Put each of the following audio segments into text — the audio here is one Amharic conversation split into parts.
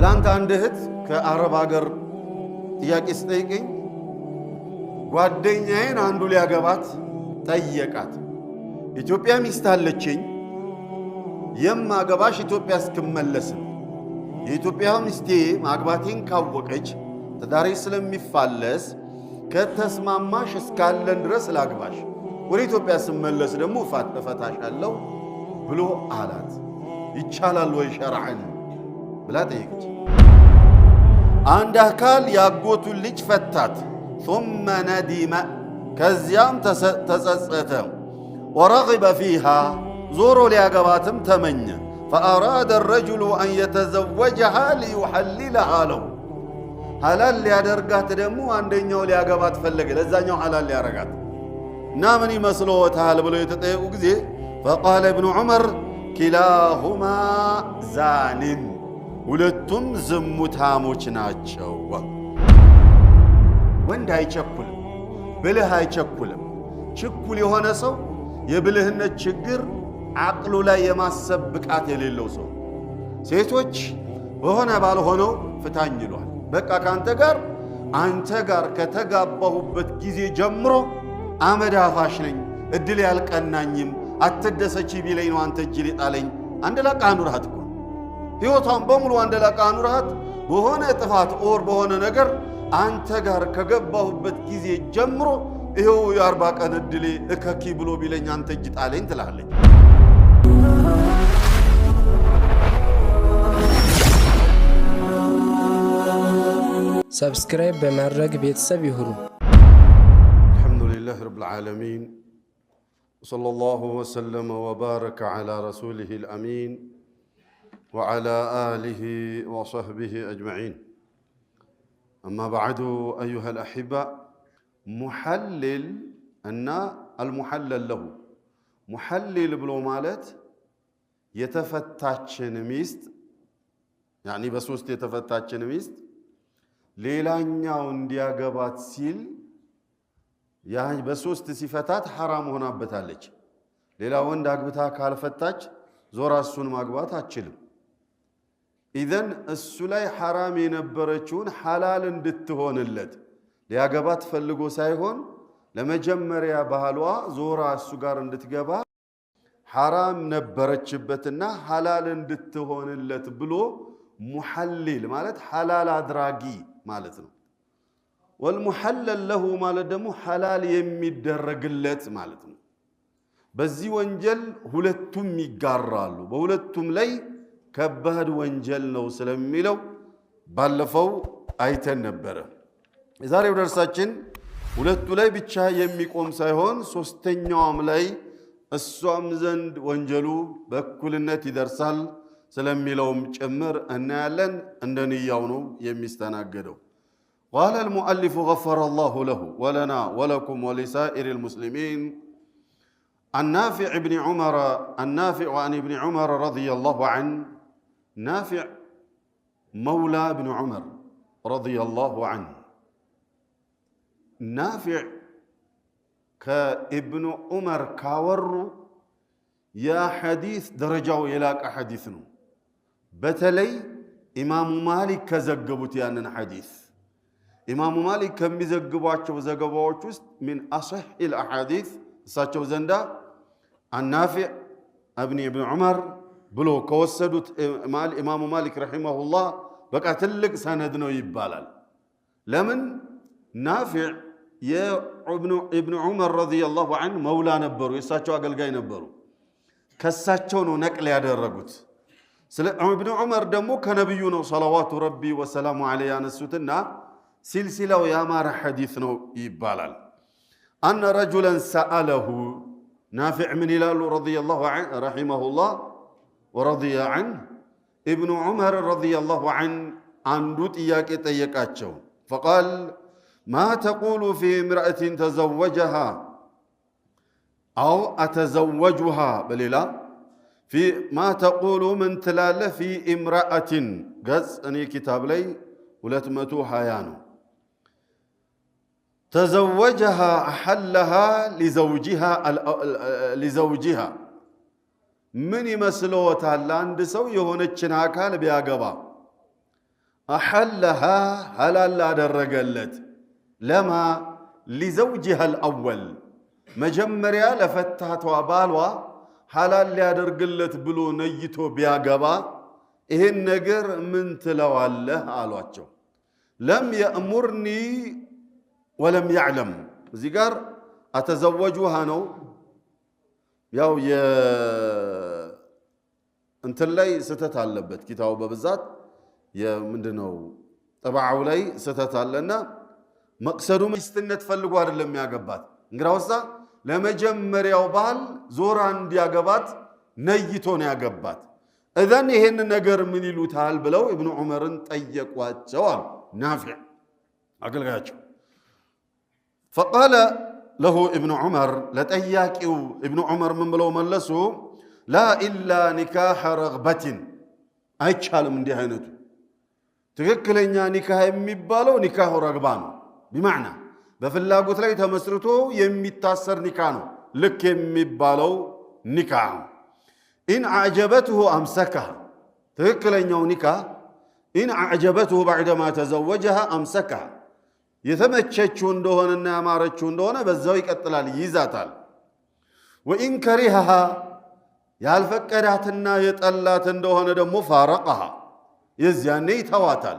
ትላንት አንድ እህት ከአረብ ሀገር ጥያቄ ስጠይቀኝ ጓደኛዬን አንዱ ሊያገባት ጠየቃት። ኢትዮጵያ ሚስት አለችኝ የማገባሽ ኢትዮጵያ እስክመለስ ነው። የኢትዮጵያ ሚስቴ ማግባቴን ካወቀች ትዳሬ ስለሚፋለስ ከተስማማሽ እስካለን ድረስ ላግባሽ፣ ወደ ኢትዮጵያ ስመለስ ደግሞ እፈታሻለሁ ብሎ አላት። ይቻላል ወይ ሸርዐን ብላ ጠየቀች። አንድ አካል ያጎቱን ልጅ ፈታት። ثم ندم ከዚያም ተጸጸተ። ورغب فيها ዞሮ ሊያገባትም ተመኘ። فأراد الرجل أن يتزوجها ليحللها له ሐላል ሊያደርጋት ደግሞ አንደኛው ሊያገባት ፈለገ፣ ለዛኛው ሐላል ሊያረጋት እና ምን ይመስሎታል ብለው የተጠየቁ ጊዜ فقال ابن عمر كلاهما زان ሁለቱም ዝሙታሞች ናቸው። ወንድ አይቸኩልም፣ ብልህ አይቸኩልም። ችኩል የሆነ ሰው የብልህነት ችግር አቅሉ ላይ የማሰብ ብቃት የሌለው ሰው። ሴቶች በሆነ ባልሆነው ፍታኝ ይሏል። በቃ አንተ ጋር ከተጋባሁበት ጊዜ ጀምሮ አመድ አፋሽ ነኝ፣ እድል ያልቀናኝም፣ አትደሰቺ ቢለኝ ነው አንተ እጅ ሊጣለኝ። አንድ ላቃ ኑርሃት እኮ ሕይወቷን በሙሉ አንድ ላቃ ኑርሃት በሆነ ጥፋት ኦር በሆነ ነገር አንተ ጋር ከገባሁበት ጊዜ ጀምሮ ይኸው የ40 ቀን እድሌ እከኪ ብሎ ቢለኝ አንተ እጅ ጣለኝ ትላለች። ሰብስክራይብ በማድረግ ቤተሰብ ይሁኑ። አልሐምዱሊላህ ረብል ዓለሚን ወሰለላሁ ወሰለመ ወባረከ ዐላ ረሱሊሂል አሚን وعلى آله وصحبه أجمعين. أما بعد أيها الأحبة، محلل أن المحلل له محلل بلو مالت يتفتاتشن ميست، يعني بسوست يتفتاتشن ميست ሌላኛው እንዲያገባት ሲል ያ በሶስት ሲፈታት حرام ሆናበታለች። ሌላ ወንድ አግብታ ካልፈታች ዞራ እሱን ማግባት አትችልም። ኢዘን እሱ ላይ حرام የነበረችውን ሐላል እንድትሆንለት ሊያገባት ፈልጎ ሳይሆን ለመጀመሪያ ባህሏ ዞራ እሱ ጋር እንድትገባ حرام ነበረችበትና ሐላል እንድትሆንለት ብሎ ሙሐልል ማለት ሐላል አድራጊ ማለት ነው። ወልሙሐለል ለሁ ማለት ደግሞ ሐላል የሚደረግለት ማለት ነው። በዚህ ወንጀል ሁለቱም ይጋራሉ። በሁለቱም ላይ ከባድ ወንጀል ነው ስለሚለው ባለፈው አይተን ነበረ። የዛሬው ደርሳችን ሁለቱ ላይ ብቻ የሚቆም ሳይሆን ሶስተኛውም ላይ እሷም ዘንድ ወንጀሉ በእኩልነት ይደርሳል ስለሚለውም ጭምር እናያለን። እንደንያው ነው የሚስተናገደው። قال المؤلف غفر الله له ولنا ولكم ولسائر المسلمين النافع عن ابن عمر رضي الله عنه. نافع مولى ابن عمر رضي الله عنه. نافع كابن عمر كاور يا حديث درجه يلاك حديثنا በተለይ ኢማሙ ማሊክ ከዘገቡት ያንን ሐዲስ ኢማሙ ማሊክ ከሚዘግቧቸው ዘገባዎች ውስጥ من اصح الاحاديث እሳቸው ዘንዳ النافع ابن عمر ብሎ ከወሰዱት ኢማሙ ማሊክ ረሂመሁላህ በቃ ትልቅ ሰነድ ነው ይባላል። ለምን ናፊዕ የኢብኑ ዑመር ረዲየላሁ ዐንሁ መውላ ነበሩ፣ የእሳቸው አገልጋይ ነበሩ። ከእሳቸው ነው ነቅል ያደረጉት። ስለ ኢብኑ ዑመር ደግሞ ከነብዩ ነው ሰለዋቱ ረቢ ወሰላሙ ዐለይሂ ያነሱትና ሲልሲላው ያማረ ሐዲስ ነው ይባላል። አነ ረጁለን ሰአለሁ ናፊዕ ምን ይላሉ ረዲየላሁ ዐንሁ ረሂመሁላህ ወረዲየ ዐንሁ ኢብኑ ዑመር ረዲየላሁ ዐንሁ አንዱ ጥያቄ ጠየቃቸው። ፈቃል ማ ተቁሉ ፊ እምረእትን ተዘወጀሃ አው አተዘወጁሃ በሌላ ما تقول من تلال في امرأة قز أني كتاب لي 200 هيانو تزوجها أحلها لزوجها من يمسلوتها لاند سو يهونتشن አካል ቢያገባ أحلها حلال درجلت لما لزوجها الأول مجمريا لفتات وبالوا حلال درجلت بلو نيتو بياغبا إهن نجر من تلو الله على لم يأمرني ولم يعلم زيقار أتزوجوها نو ያው እንትን ላይ ስተት አለበት ኪታቡ በብዛት የምንድነው ጠባዓው ላይ ስተት አለና መቅሰዱ ሚስትነት ፈልጎ አይደለም ያገባት እንግራውሳ ለመጀመሪያው ባል ዞራ እንዲያገባት ነይቶ ነው ያገባት እذن ይሄን ነገር ምን ይሉታል ብለው ኢብኑ ዑመርን ጠየቋቸው አሉ ናፊዕ አገልጋያቸው فقال له ابن عمر لتياكيو ابن عمر من بلو ملسو لا إلا نكاح رغبة አይቻልም እንዲህ አይነቱ ትክክለኛ ኒካህ የሚባለው ኒካህ ረግባ ነው بمعنى በፍላጎት ላይ ተመስርቶ የሚታሰር ኒካህ ነው ልክ የሚባለው ኒካህ إن أعجبته أمسكها ትክክለኛው ኒካህ إن أعجبته بعدما تزوجها أمسكها የተመቸችው እንደሆነና ያማረችው እንደሆነ በዛው ይቀጥላል ይዛታል ወኢን ከሪሃ ያልፈቀዳትና የጠላት እንደሆነ ደግሞ ፋረቀሃ የዚያኔ ይተዋታል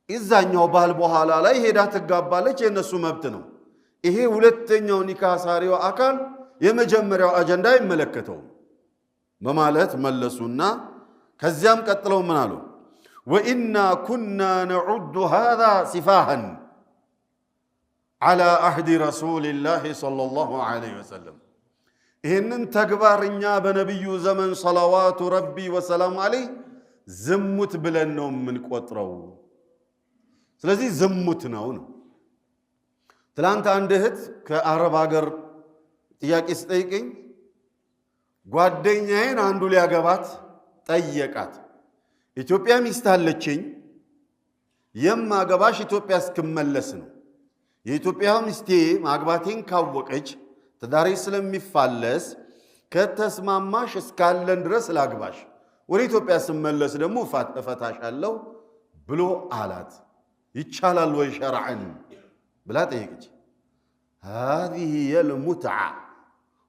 ኢዛኛው ባል በኋላ ላይ ሄዳ ትጋባለች የነሱ መብት ነው ይሄ ሁለተኛው ኒካህ ሳሪው አካል የመጀመሪያው አጀንዳ ይመለከተው በማለት መለሱና ከዚያም ቀጥለው ምን አሉ وإنا كنا نعد هذا سفاها على عهد رسول الله صلى الله عليه وسلم إهنن تكبارنا بنبي زمن صلوات ربي وسلام عليه زمت بلنهم من قطرو ስለዚህ ዝሙት ነው ትላንት አንድ እህት ከአረብ ሀገር ጥያቄ ስጠይቀኝ ጓደኛዬን አንዱ ሊያገባት ጠየቃት ኢትዮጵያ ሚስት አለችኝ የማገባሽ ኢትዮጵያ እስክመለስ ነው የኢትዮጵያ ሚስቴ ማግባቴን ካወቀች ትዳሬ ስለሚፋለስ ከተስማማሽ እስካለን ድረስ ላግባሽ ወደ ኢትዮጵያ ስመለስ ደግሞ እፈታሻለሁ ብሎ አላት ይቻላል ወይ ሸርዐን ብላ ጠየቀች هذه هي المتعة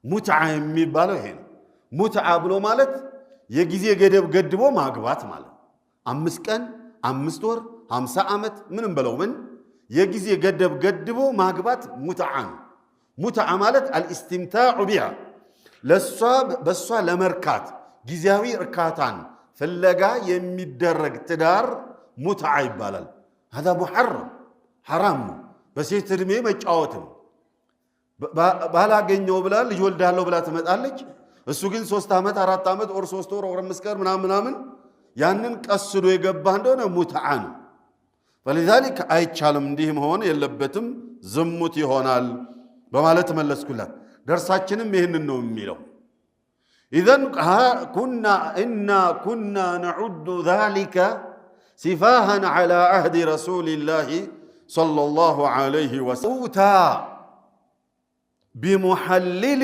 متعة የሚባለው ይሄ ነው متعة ብሎ ማለት የጊዜ ገደብ ገድቦ ማግባት ማለት 5 ቀን 5 ወር 50 ዓመት ምንም በለው ምን የጊዜ ገደብ ገድቦ ማግባት ሙትዓ ነው ሙትዓ ማለት الاستمتاع بها ለሷ በሷ ለመርካት ጊዜያዊ እርካታን ፍለጋ የሚደረግ ትዳር ሙትዓ ይባላል هذا محرم حرام በሴት እድሜ መጫወት ነው ባላገኘው ብላ ልጅ ወልዳለሁ ብላ ትመጣለች እሱ ግን 3 ዓመት 4 ዓመት ኦር 3 ወር ኦር 5 ቀን ምናምን ያንን ቀስዶ የገባ እንደሆነ ሙትዓ ነው فلذلك አይቻልም እንዲህ መሆን የለበትም ዝሙት ይሆናል በማለት መለስኩላት ደርሳችንም ይሄንን ነው የሚለው اذن كنا نعد ذلك سفاها على عهد رسول الله صلى الله عليه وسلم بمحلل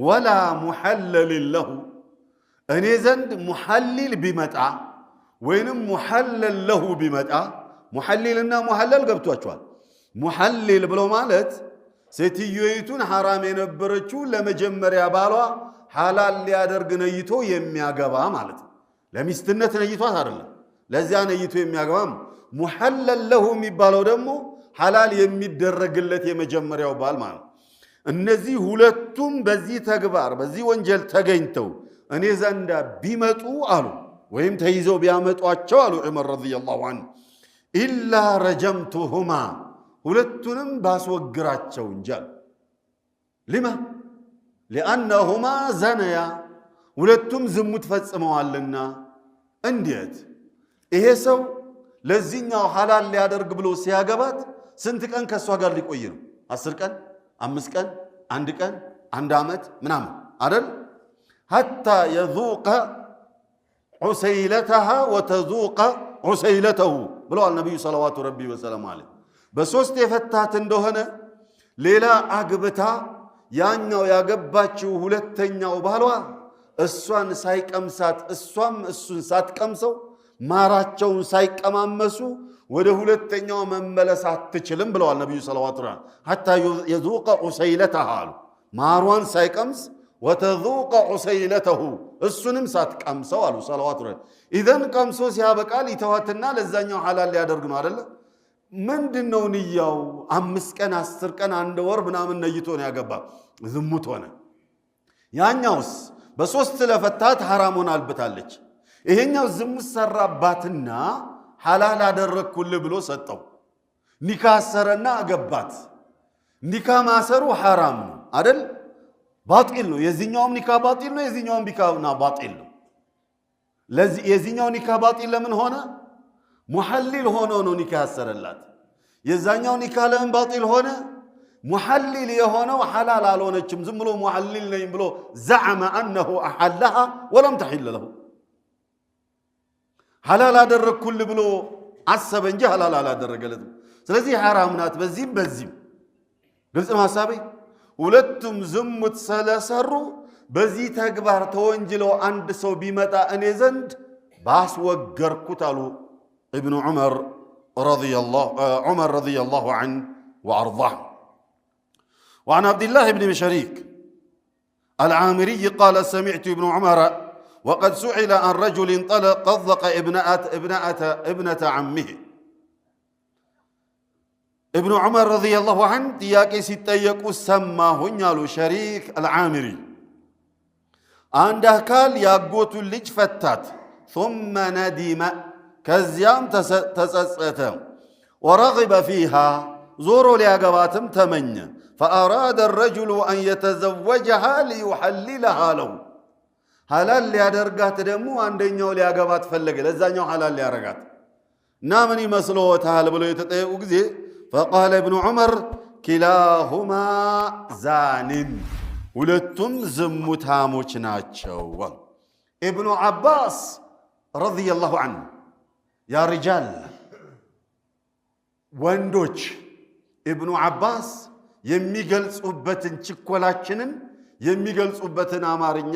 ولا محلل له እኔ ዘንድ ሙሐልል ቢመጣ ወይንም ሙሐለል ለሁ ቢመጣ ሙሐልልና ሙሐለል ገብቷቸዋል ሙሐልል ብሎ ማለት ሴትዮይቱን حرام የነበረችው ለመጀመሪያ ባሏ ሐላል ሊያደርግ ነይቶ የሚያገባ ማለት ነው ለሚስትነት ነይቷት አይደለም ለዚያ ነይቶ የሚያገባ ሙሐለል ለሁ የሚባለው ደግሞ ሐላል የሚደረግለት የመጀመሪያው ባል ማለት እነዚህ ሁለቱም በዚህ ተግባር በዚህ ወንጀል ተገኝተው እኔ ዘንዳ ቢመጡ አሉ ወይም ተይዘው ቢያመጧቸው አሉ ዑመር ረዲየላሁ ዐንሁ ኢላ ረጀምቱሁማ ሁለቱንም ባስወግራቸው እንጂ لما لانهما زنيا ሁለቱም ዝሙት ፈጽመዋልና እንዴት ይሄ ሰው ለዚህኛው ሐላል ሊያደርግ ብሎ ሲያገባት ስንት ቀን ከሷ ጋር ሊቆይ ነው 10 ቀን 5 ቀን 1 ቀን 1 ዓመት ምናምን አይደል حتى يذوق عسيلتها وتذوق عسيلته ብለዋል ነብዩ ሰለላሁ ዐለይሂ ወሰለም አለ በሶስት የፈታት እንደሆነ ሌላ አግብታ ያኛው ያገባችው ሁለተኛው ባሏ እሷን ሳይቀምሳት እሷም እሱን ሳትቀምሰው ማራቸውን ሳይቀማመሱ ወደ ሁለተኛው መመለስ አትችልም ብለዋል ነብዩ ሰለላሁ ዐለይሂ ወሰለም حتى يذوق عسيلتها ማሯን ሳይቀምስ وتذوق عسيلته እሱንም ሳትቀምሰው አሉ ሰለላሁ ዐለይሂ ወሰለም ኢዘን ቀምሶ ሲያበቃል ይተዋትና ለዛኛው ሐላል ሊያደርግ ነው አይደል ምንድነው ንያው 5 ቀን 10 ቀን 1 ወር ምናምን ነይቶ ነው ያገባ ዝሙት ሆነ ያኛውስ በሶስት ለፈታት ሐራም ሆናልበታለች ይሄኛው ዝሙት ሰራባትና ሐላል አደረኩልህ ብሎ ሰጠው ኒካ አሰረና አገባት ኒካ ማሰሩ ሐራም ነው አይደል ባጢል ነው የዚህኛውም ኒካ ባጢል ነው የዚህኛውም ኒካ ባጢል ነው ለዚህ የዚህኛው ኒካ ባጢል ለምን ሆነ ሙሐሊል ሆኖ ነው ኒካ ያሰረላት የዛኛው ኒካ ለምን ባጢል ሆነ ሙሐሊል የሆነው ሐላል አልሆነችም ዝም ብሎ ሙሐሊል ነኝ ብሎ زعم انه احلها ولم تحل له ሐላል አደረኩል ብሎ አሰበ እንጂ ሐላል አላደረገለትም ስለዚህ ሐራም ናት በዚህም ግልጽ ነው ሐሳቤ ሁለቱም ዝሙት ስለሰሩ በዚህ ተግባር ተወንጅለው አንድ ሰው ቢመጣ እኔ ዘንድ ባስወገርኩት አሉ ابن عمر رضي الله عنه وارضاه وعن عبد الله بن شريك العامري قال سمعت ابن عمر وقد سئل عن رجل طلق ابنة عمه ابن عمر رضي الله عنه تياكي ستيقو سماهن يالو شريك العامري عنده قال ياقوت اللج فتات ثم ندم كزيام تسأته ورغب فيها زورو لياقباتم تمنى فأراد الرجل أن يتزوجها ليحللها له حلال ليادرقات دمو عندنيو لياقبات فلق لزانيو حلال ليارقات نامني مسلوتها لبلو يتطيقو كزي فقال ابن عمر كلاهما زان ولتم زمتاموچ ናቸው ابن عباس رضي الله عنه يا رجال ወንዶች ابن عباس የሚገልጹበትን ችኮላችንን የሚገልጹበትን አማርኛ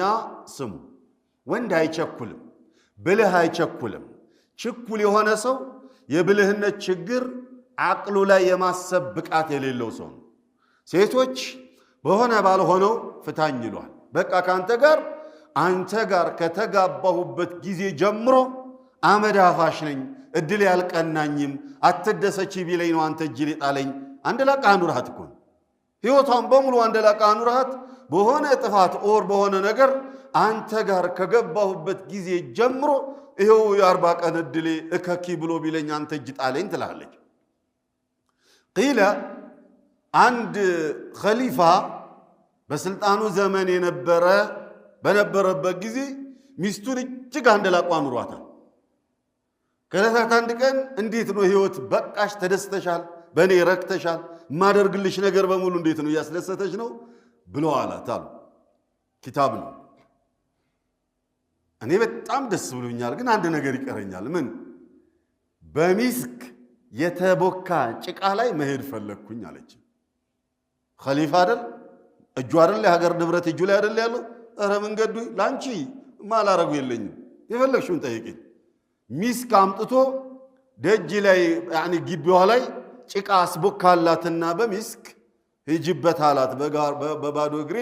ስሙ ወንድ አይቸኩልም ብልህ አይቸኩልም ችኩል የሆነ ሰው የብልህነት ችግር አቅሉ ላይ የማሰብ ብቃት የሌለው ሰው ነው ሴቶች በሆነ ባልሆነው ፍታኝ ይሏል በቃ አንተ ጋር ከተጋባሁበት ጊዜ ጀምሮ አመድ አፋሽ ነኝ እድል ያልቀናኝም አትደሰቺ ቢለኝ ነው አንተ እጅ ሊጣለኝ አንድ ላቃ ኑርሃት እኮ ህይወቷን በሙሉ አንድ ላቃ ኑርሃት በሆነ ጥፋት ኦር በሆነ ነገር አንተ ጋር ከገባሁበት ጊዜ ጀምሮ ይሄው የ40 ቀን እድል እከኪ ብሎ ቢለኝ አንተ እጅ ጣለኝ ትላለች قيل عند خليفة በስልጣኑ ዘመን በነበረበት ጊዜ ሚስቱን እጅግ አንደላቋ ኑሯታል ከለታት አንድ ቀን እንዴት ነው ህይወት በቃሽ ተደስተሻል በኔ ረክተሻል ማደርግልሽ ነገር በሙሉ እንዴት ነው ያስደሰተሽ ነው ብሎ አላት አሉ ኪታብ ነው እኔ በጣም ደስ ብሎኛል ግን አንድ ነገር ይቀረኛል ምን በሚስክ የተቦካ ጭቃ ላይ መሄድ ፈለኩኝ አለች ኸሊፋ አይደል እጁ አይደል የሀገር ንብረት እጁ ላይ አይደል ያለው ኧረ መንገዱ ላንቺ ማላረጉ የለኝም የፈለግሽውን ጠይቂኝ ሚስክ አምጥቶ ደጅ ላይ ያኒ ግቢዋ ላይ ጭቃ አስቦካላትና በሚስክ ሂጅበት አላት በባዶ እግሬ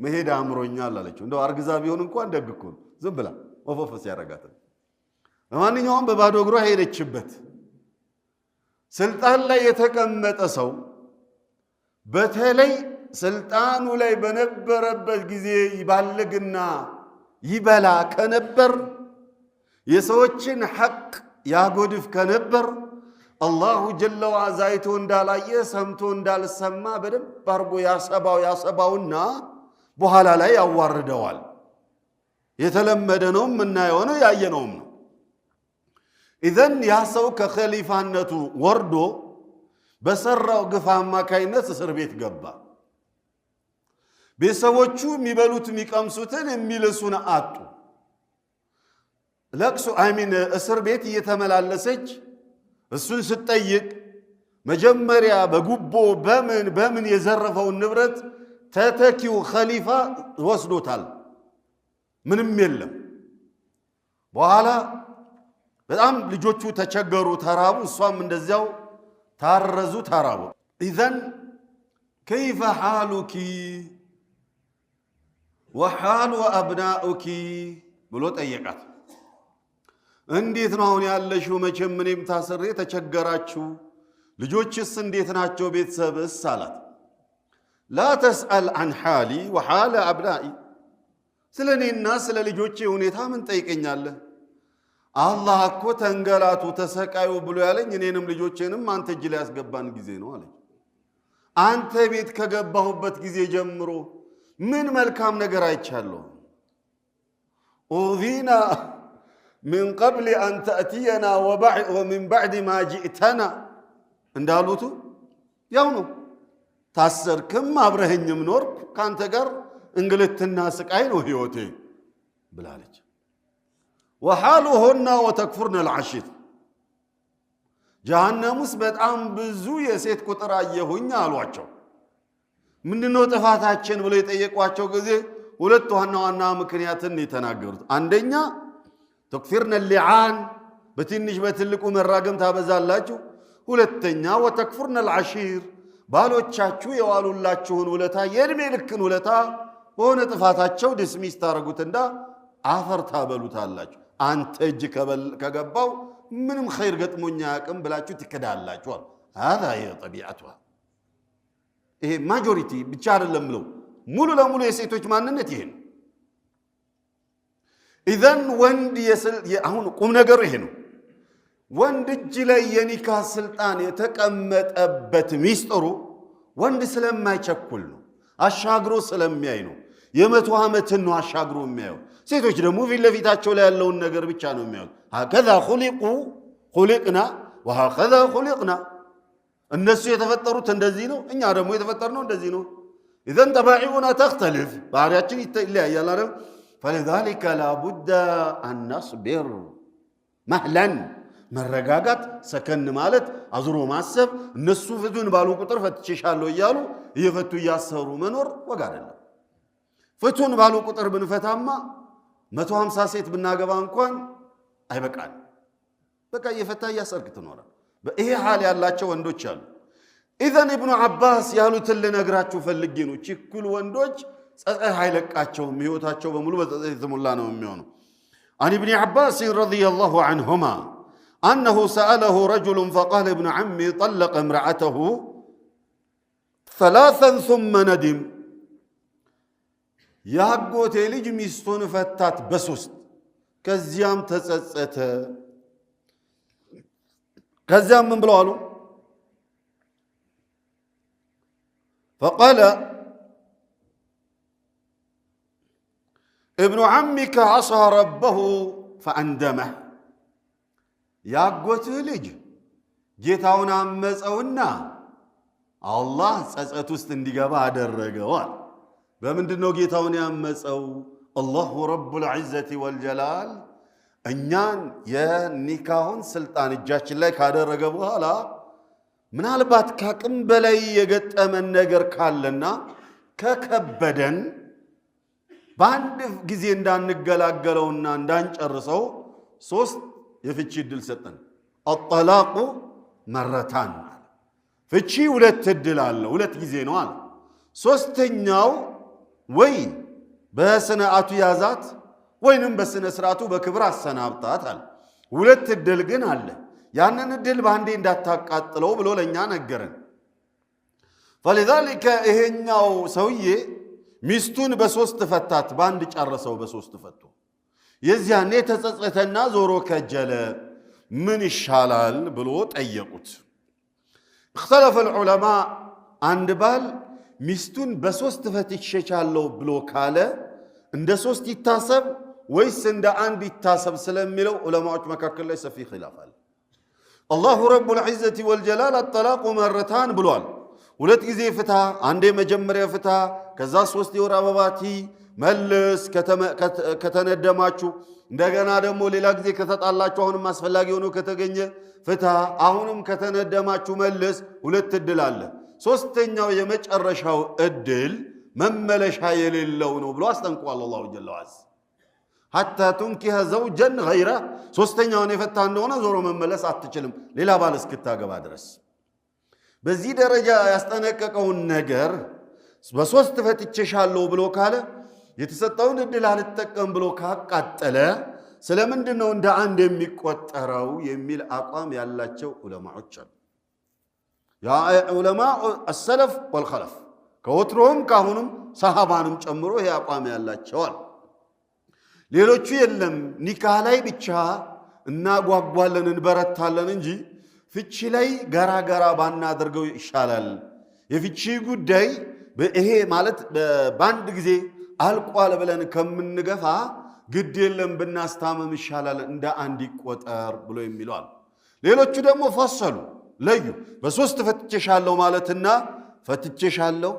መሄድ አምሮኛል አለች እንደው አርግዛ ቢሆን እንኳን ደግኩ ዝም ብላ ወፈፈስ ያረጋት ለማንኛውም በባዶ እግሯ ሄደችበት ስልጣን ላይ የተቀመጠ ሰው በተለይ ስልጣኑ ላይ በነበረበት ጊዜ ይባልግና ይበላ ከነበር የሰዎችን ሐቅ ያጎድፍ ከነበር አላሁ ጀለ ወዐዛ አይቶ እንዳላየ ሰምቶ እንዳልሰማ በደንብ አርጎ ያሰባውና በኋላ ላይ ያዋርደዋል የተለመደ ነው ምናየው ነው ያየነውም ነው ኢዘን ያ ሰው ከኸሊፋነቱ ወርዶ በሰራው ግፍ አማካይነት እስር ቤት ገባ ቤተሰቦቹ የሚበሉት የሚቀምሱትን የሚልሱን አጡ ለቅሶ እስር ቤት እየተመላለሰች እሱን ስትጠይቅ መጀመሪያ በጉቦ በምን የዘረፈውን ንብረት ተተኪው ኸሊፋ ወስዶታል ምንም የለም በኋላ በጣም ልጆቹ ተቸገሩ ተራቡ እሷም እንደዚያው ታረዙ ተራቡ ኢዘን كيف حالك وحال أبنائك ብሎ ጠየቃት እንዴት ነው አሁን ያለሽው መቼም እኔም ታስሬ ተቸገራችሁ ልጆችስ እንዴት ናቸው ቤተሰብስ አላት لا تسأل عن حالي وحال أبنائي ስለኔና ስለ ልጆቼ ሁኔታ ምን ጠይቀኛለህ አላህ እኮ ተንገላቱ ተሰቃዩ ብሎ ያለኝ እኔንም ልጆቼንም አንተ እጅ ላይ ያስገባን ጊዜ ነው አለኝ አንተ ቤት ከገባሁበት ጊዜ ጀምሮ ምን መልካም ነገር አይቻለሁ أوذينا من قبل أن تأتينا ومن بعد ما جئتنا እንዳሉት ያው ነው ታሰርክም አብረኸኝም ኖርክ ካንተ ጋር እንግልትና ስቃይ ነው ህይወቴ ብላለች وحالهن وتكفرن العشير ጀሃነምስ በጣም ብዙ የሴት ቁጥር አየሁኝ አሏቸው ምንድነው ጥፋታችን ብለው የጠየቋቸው ጊዜ ሁለት ዋና ምክንያትን የተናገሩት አንደኛ ተክፊርነ اللعان በትንሽ በትልቁ መራገም ታበዛላችሁ ሁለተኛ وتكفرن العشير ባሎቻችሁ የዋሉላችሁን ውለታ የእድሜ ልክን ውለታ በሆነ ጥፋታቸው ዲስሚስ ታረጉትና አፈር ታበሉታላችሁ አንተ እጅ ከገባው ምንም ኸይር ገጥሞኛ ያቅም ብላችሁ ትከዳላችሁ هذا هي طبيعتها ይሄ ማጆሪቲ ብቻ አይደለም ነው ሙሉ ለሙሉ የሴቶች ማንነት ይሄ ነው ኢዘን ወንድ አሁን ቁም ነገሩ ይሄ ነው ወንድ እጅ ላይ የኒካ ስልጣን የተቀመጠበት ሚስጥሩ ወንድ ስለማይቸኩል ነው አሻግሮ ስለሚያይ ነው የመቶ ዓመትን ነው አሻግሮ የሚያየው ሴቶች ደግሞ ፊት ለፊታቸው ላይ ያለውን ነገር ብቻ ነው የሚያዩት هكذا خلقنا وهكذا خلقنا እነሱ የተፈጠሩት እንደዚህ ነው እኛ ደግሞ የተፈጠርነው እንደዚህ ነው اذا طباعنا تختلف ባህሪያችን ይለያያል አይደል فلذلك لا بد ان نصبر مهلا መረጋጋት ሰከን ማለት አዝሮ ማሰብ እነሱ ፍቱን ባሉ ቁጥር ፈትቼሻለሁ እያሉ እየፈቱ ያሰሩ መኖር ወጋ አይደለም ፍቱን ባሉ ቁጥር ብንፈታማ 150 ሴት ብናገባ እንኳን አይበቃል በቃ እየፈታ ያሰርክ ትኖራል በይሄ ሐል ያላቸው ወንዶች አሉ ኢዘን ኢብኑ አባስ ያሉትን ልነግራችሁ ፈልጌ ነው ችኩል ወንዶች ጸጸህ አይለቃቸውም ህይወታቸው በሙሉ በጸጸት የተሞላ ነው የሚሆነው عن ابن عباس رضي الله عنهما أنه سأله رجل فقال ابن عمي طلق امرأته 3 ثم ندم ያጎቴ ልጅ ሚስቱን ፈታት በሶስት ከዚያም ተጸጸተ ከዚያም ምን ብለው አሉ فقال ابن عمك عصى ربه فأندمه ያጎቴ ልጅ ጌታውን አመፀውና አላህ ጸጸት ውስጥ እንዲገባ አደረገዋል በምንድነው ጌታውን ያመፀው አላሁ ረቡል ዒዘቲ ወልጀላል እኛን የኒካሁን ስልጣን እጃችን ላይ ካደረገ በኋላ ምናልባት ካቅም በላይ የገጠመን ነገር ካለና ከከበደን በአንድ ጊዜ እንዳንገላገለውና እንዳንጨርሰው ሶስት የፍቺ ዕድል ሰጠን الطلاق مرتان ፍቺ ሁለት ዕድል አለ ሁለት ጊዜ ነው አለ ሶስተኛው ወይ በስነአቱ ያዛት ወይንም በስነ ስርዓቱ በክብር አሰናብታት አለ ሁለት ዕድል ግን አለ ያንን ዕድል ባንዴ እንዳታቃጥለው ብሎ ለኛ ነገረን فلذلك ይሄኛው ሰውዬ ሚስቱን በሶስት ፈታት ባንድ ጨርሰው በሶስት ፈቱ የዚያኔ ተጸጸተና ዞሮ ከጀለ ምን ይሻላል ብሎ ጠየቁት اختلف العلماء አንድ ባል ሚስቱን በሶስት ፈትቼሻለሁ ብሎ ካለ እንደ ሶስት ይታሰብ ወይስ እንደ አንድ ይታሰብ ስለሚለው ዑለማዎች መካከል ላይ ሰፊ ኺላፍ አለ الله رب العزة والجلال الطلاق مرتان ብሏል ሁለት ጊዜ ፍታ አንዴ መጀመሪያ ፍታ ከዛ ሶስት የወር አበባቲ መልስ ከተነደማችሁ እንደገና ደግሞ ሌላ ጊዜ ከተጣላችሁ አሁንም አስፈላጊ ሆኖ ከተገኘ ፍታ አሁንም ከተነደማችሁ መልስ ሁለት ዕድል አለ ሶስተኛው የመጨረሻው ዕድል መመለሻ የሌለው ነው ብሎ አስጠንቅቋል አላሁ ጀለ ወዐዝ حتى تنكح زوجا غيره ሶስተኛውን የፈታ እንደሆነ ዞሮ መመለስ አትችልም ሌላ ባል እስክታገባ ድረስ በዚህ ደረጃ ያስጠነቀቀውን ነገር በሶስት ፈትቼሻለሁ ብሎ ካለ የተሰጠውን እድል አልተጠቀም ብሎ ካቃጠለ ስለምንድነው እንደ አንድ የሚቆጠረው የሚል አቋም ያላቸው ዑለማዎች አሉ ያ ዑለማኡ السلف والخلف ከወትሮም ካሁንም ሰሃባንም ጨምሮ ይሄ አቋም ያላቸው አሉ ሌሎቹ የለም ኒካህ ላይ ብቻ እናጓጓለን እንበረታለን እንጂ ፍቺ ላይ ገራገራ ባናደርገው ይሻላል የፍቺ ጉዳይ ይሄ ማለት በአንድ ጊዜ አልቋል ብለን ከምንገፋ ግድ የለም ብናስታመም ይሻላል እንደ አንድ ይቆጠር ብሎ የሚሏል ሌሎቹ ደግሞ ፈሰሉ ለዩ በሶስት ፈትቼሻለሁ ማለትና ፈትቼሻለሁ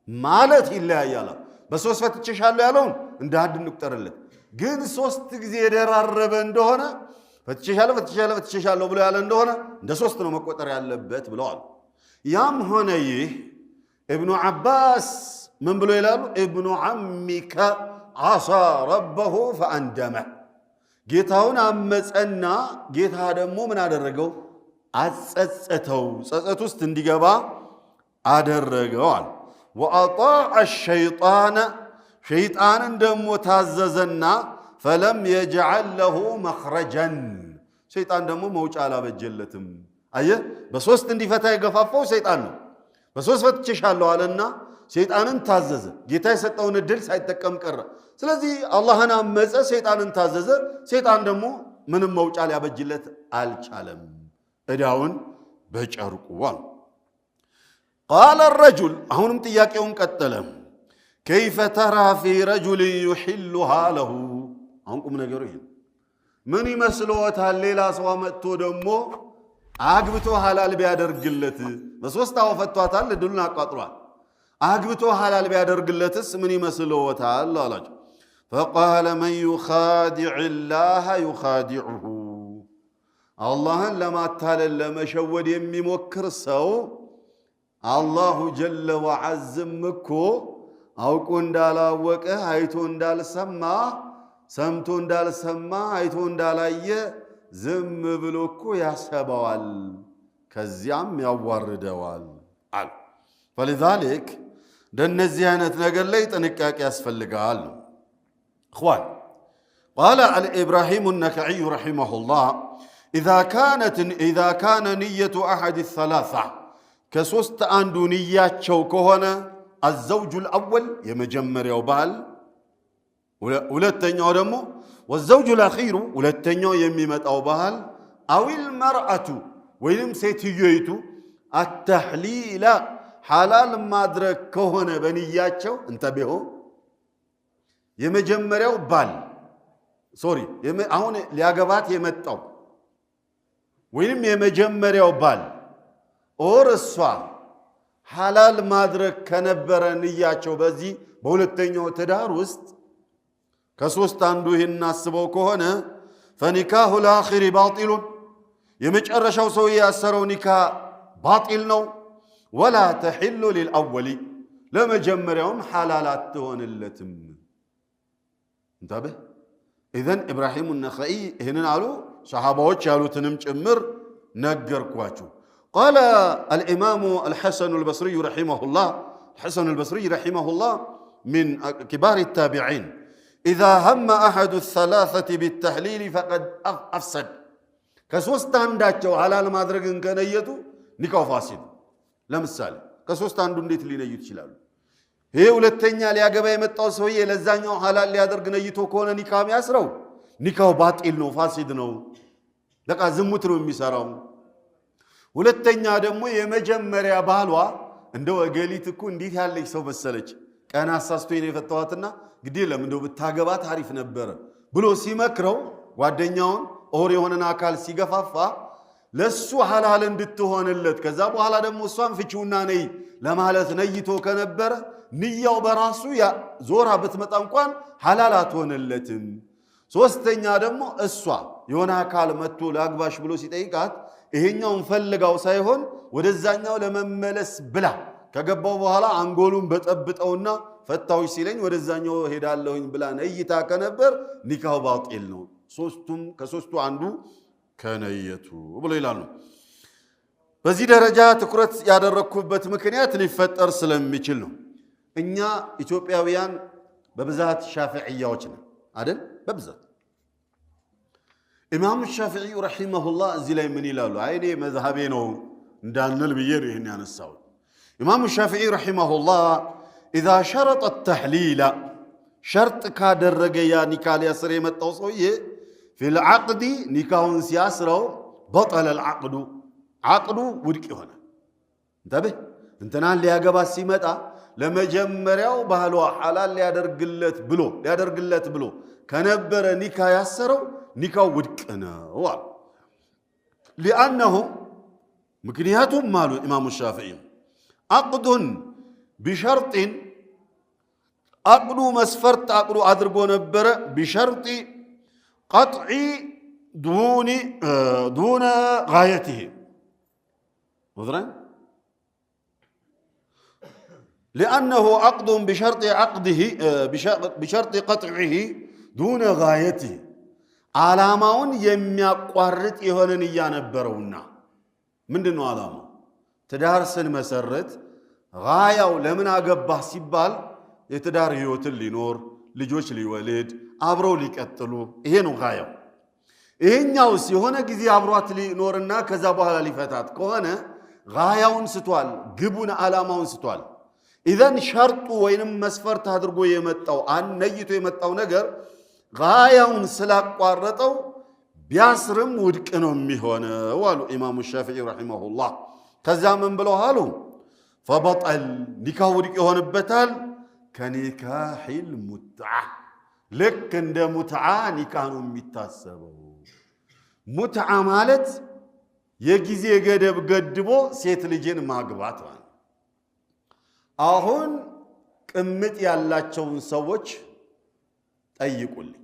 ማለት ይለያያል በሶስት ፈትቼሻለሁ ያለውን እንደ አንድ እንቁጠርለት ግን ሶስት ጊዜ የደራረበ እንደሆነ ፈትቼሻለሁ ብሎ ያለ እንደሆነ እንደ ሶስት ነው መቆጠር ያለበት ብለዋል ያም ሆነ ይህ ኢብኑ አባስ ምን ብሎ ይላሉ ኢብኑ አሚከ ዓሳ ረበሁ ፈአንደመ ጌታውን አመፀና ጌታ ደግሞ ምን አደረገው አጸጸተው ጸጸት ውስጥ እንዲገባ አደረገዋል وأطاع الشيطان شيطان دمو تاززنا فلم يجعل له مخرجا شيطان دمو موجع على بجلتم أيه بسوست اندي فتا يقفافو شيطان بسوست فتشالو علينا شيطان تازز جيتا يسطون الدل سايتكم كره ስለዚህ አላህን አመፀ ሰይጣንን ታዘዘ ሰይጣን ደግሞ ምንም መውጫ ሊያበጅለት አልቻለም እዳውን በጨርቁዋል قال الرجل አሁንም ጥያቄውን ቀጠለ كيف ترى في رجل يحلها له አንቁም ነገሩ ይሄ ምን ይመስልዎታል ሌላ ሰው መጥቶ ደግሞ አግብቶ ሐላል ቢያደርግለት በሶስት አወፈቷታል ድሉን አቋጥሯል አግብቶ ሐላል ቢያደርግለትስ ምን ይመስልዎታል አላቸው فقال من يخادع الله يخادعه አላህን ለማታለል ለመሸወድ የሚሞክር ሰው አላሁ ጀለ ወዐዝም እኮ አውቆ እንዳላወቀ አይቶ እንዳልሰማ ሰምቶ እንዳልሰማ አይቶ እንዳላየ ዝም ብሎ እኮ ያሰበዋል ከዚያም ያዋርደዋል አለ فلذلك እንደነዚህ አይነት ነገር ላይ ጥንቃቄ ያስፈልጋል اخوان قال الابراهيم النخعي رحمه الله اذا كان نية احد الثلاثه كسوست አንዱ ንያቸው ከሆነ الزوج الاول የመጀመሪያው ባል ሁለተኛው ደግሞ والزوج الاخير ሁለተኛው የሚመጣው ባል او المرأة ወይንም ሴትየይቱ التحليل حلال ማድረግ ከሆነ በንያቸው እንተበው የመጀመሪያው ባል አሁን ሊያገባት የመጣው ወይንም የመጀመሪያው ባል ኦርሷ ሐላል ማድረግ ከነበረ ንያቸው በዚህ በሁለተኛው ትዳር ውስጥ ከሶስት አንዱ ይሄን አስበው ከሆነ فنكاح الاخر باطل የመጨረሻው ሰው ያሰረው ኒካ ባጢል ነው ولا تحل للاول ለመጀመሪያውም ሐላል አትሆንለትም እንታበ اذن ابراهيم النخعي ይሄንን አሉ ሰሃባዎች ያሉትንም ጭምር ነገርኳችሁ قال الامام الحسن البصري رحمه الله الحسن البصري رحمه الله من كبار التابعين اذا هم احد الثلاثه بالتحليل فقد افسد ከሶስት አንዳቸው ሐላል ማድረግን ከነየቱ ኒካው ፋሲድ ለምሳሌ ከሶስት አንዱ እንዴት ሊነዩት ይችላሉ ይሄ ሁለተኛ ሊያገባ የመጣው ሰውዬ ለዛኛው ሐላል ሊያደርግ ነይቶ ከሆነ ኒካው ያስረው ኒካው ባጢል ነው ፋሲድ ነው ለቃ ዝሙት ነው የሚሰራው ሁለተኛ ደግሞ የመጀመሪያ ባሏ እንደው እገሊት እኮ እንዴት ያለች ሰው መሰለች ቀና አሳስቶኝ ነው የፈታዋትና ግዴ ለምን እንደው ብታገባ ታሪፍ ነበር ብሎ ሲመክረው ጓደኛውን ኦር የሆነን አካል ሲገፋፋ ለሱ ሐላል እንድትሆንለት ከዛ በኋላ ደግሞ እሷን ፍቺውና ነይ ለማለት ነይቶ ከነበረ ንያው በራሱ ያ ዞራ ብትመጣ እንኳን ሐላል አትሆንለትም ሶስተኛ ደግሞ እሷ የሆነ አካል መጥቶ ላግባሽ ብሎ ሲጠይቃት ይሄኛውን ፈልጋው ሳይሆን ወደዛኛው ለመመለስ ብላ ከገባው በኋላ አንጎሉን በጠብጠውና ፈታውሽ ሲለኝ ወደዛኛው ሄዳለሁኝ ብላ ነይታ ከነበር ኒካው ባጢል ነው ከሶስቱ አንዱ ከነየቱ ብሎ ይላሉ በዚህ ደረጃ ትኩረት ያደረኩበት ምክንያት ሊፈጠር ስለሚችል ነው እኛ ኢትዮጵያውያን በብዛት ሻፊዒያዎች ነን አይደል በብዛት ኢማሙ ሻፊዒ ረሂመሁላህ እዚህ ላይ ምን ይላሉ አይኔ መዝሐቤ ነው እንዳንል ብዬ ይሄን ያነሳው ኢማሙ ሻፊዒ ረሂመሁላህ اذا شرط التحليل شرط ካደረገ ያ ኒካ ሊያስር የመጣው ሰውዬ في العقد ኒካውን ሲያስረው بطل العقد عقد ውድቅ ይሆናል እንተበህ እንተናን ሊያገባ ሲመጣ ለመጀመሪያው ባህሏ ሐላል ሊያደርግለት ብሎ ከነበረ ኒካ ያሰረው ኒካው ውድቅ ነው لانه ምክንያቱም ማሉ ኢማሙ ሻፊዒ عقد بشرط عقد مسفرت عقد አድርጎ ነበረ بشرط قطع دون غايته مذرن لأنه عقد بشرط عقده بشرط قطعه دون غايته علامون የሚያቋርጥ የሆነን ያነበረውና ምንድነው ዓላማው ትዳርስን መሰረት غايው ለምን አገባህ ሲባል የትዳር ህይወትን ሊኖር ልጆች ሊወልድ አብረው ሊቀጥሉ ይሄ ነው غايው ይሄኛው ሲሆነ ጊዜ አብሯት ሊኖርና ከዛ በኋላ ሊፈታት ከሆነ غايውን ስቷል ግቡን ዓላማውን ስቷል اذا شرط ወይንም መስፈርት አድርጎ የመጣው ነይቶ የመጣው ነገር غايውን ስላቋረጠው ቢያስርም ውድቅ ነው የሚሆነው አሉ ኢማሙ ሻፊዒ ረሂመሁላህ ከዛ ምን ብለው አሉ فبطل ኒካው ውድቅ ይሆንበታል ከኒካህ المتعة ልክ እንደ ሙትዓ ኒካህ ነው የሚታሰበው ሙትዓ ማለት የጊዜ ገደብ ገድቦ ሴት ልጅን ማግባት ማለት አሁን ቅምጥ ያላቸውን ሰዎች ጠይቁልኝ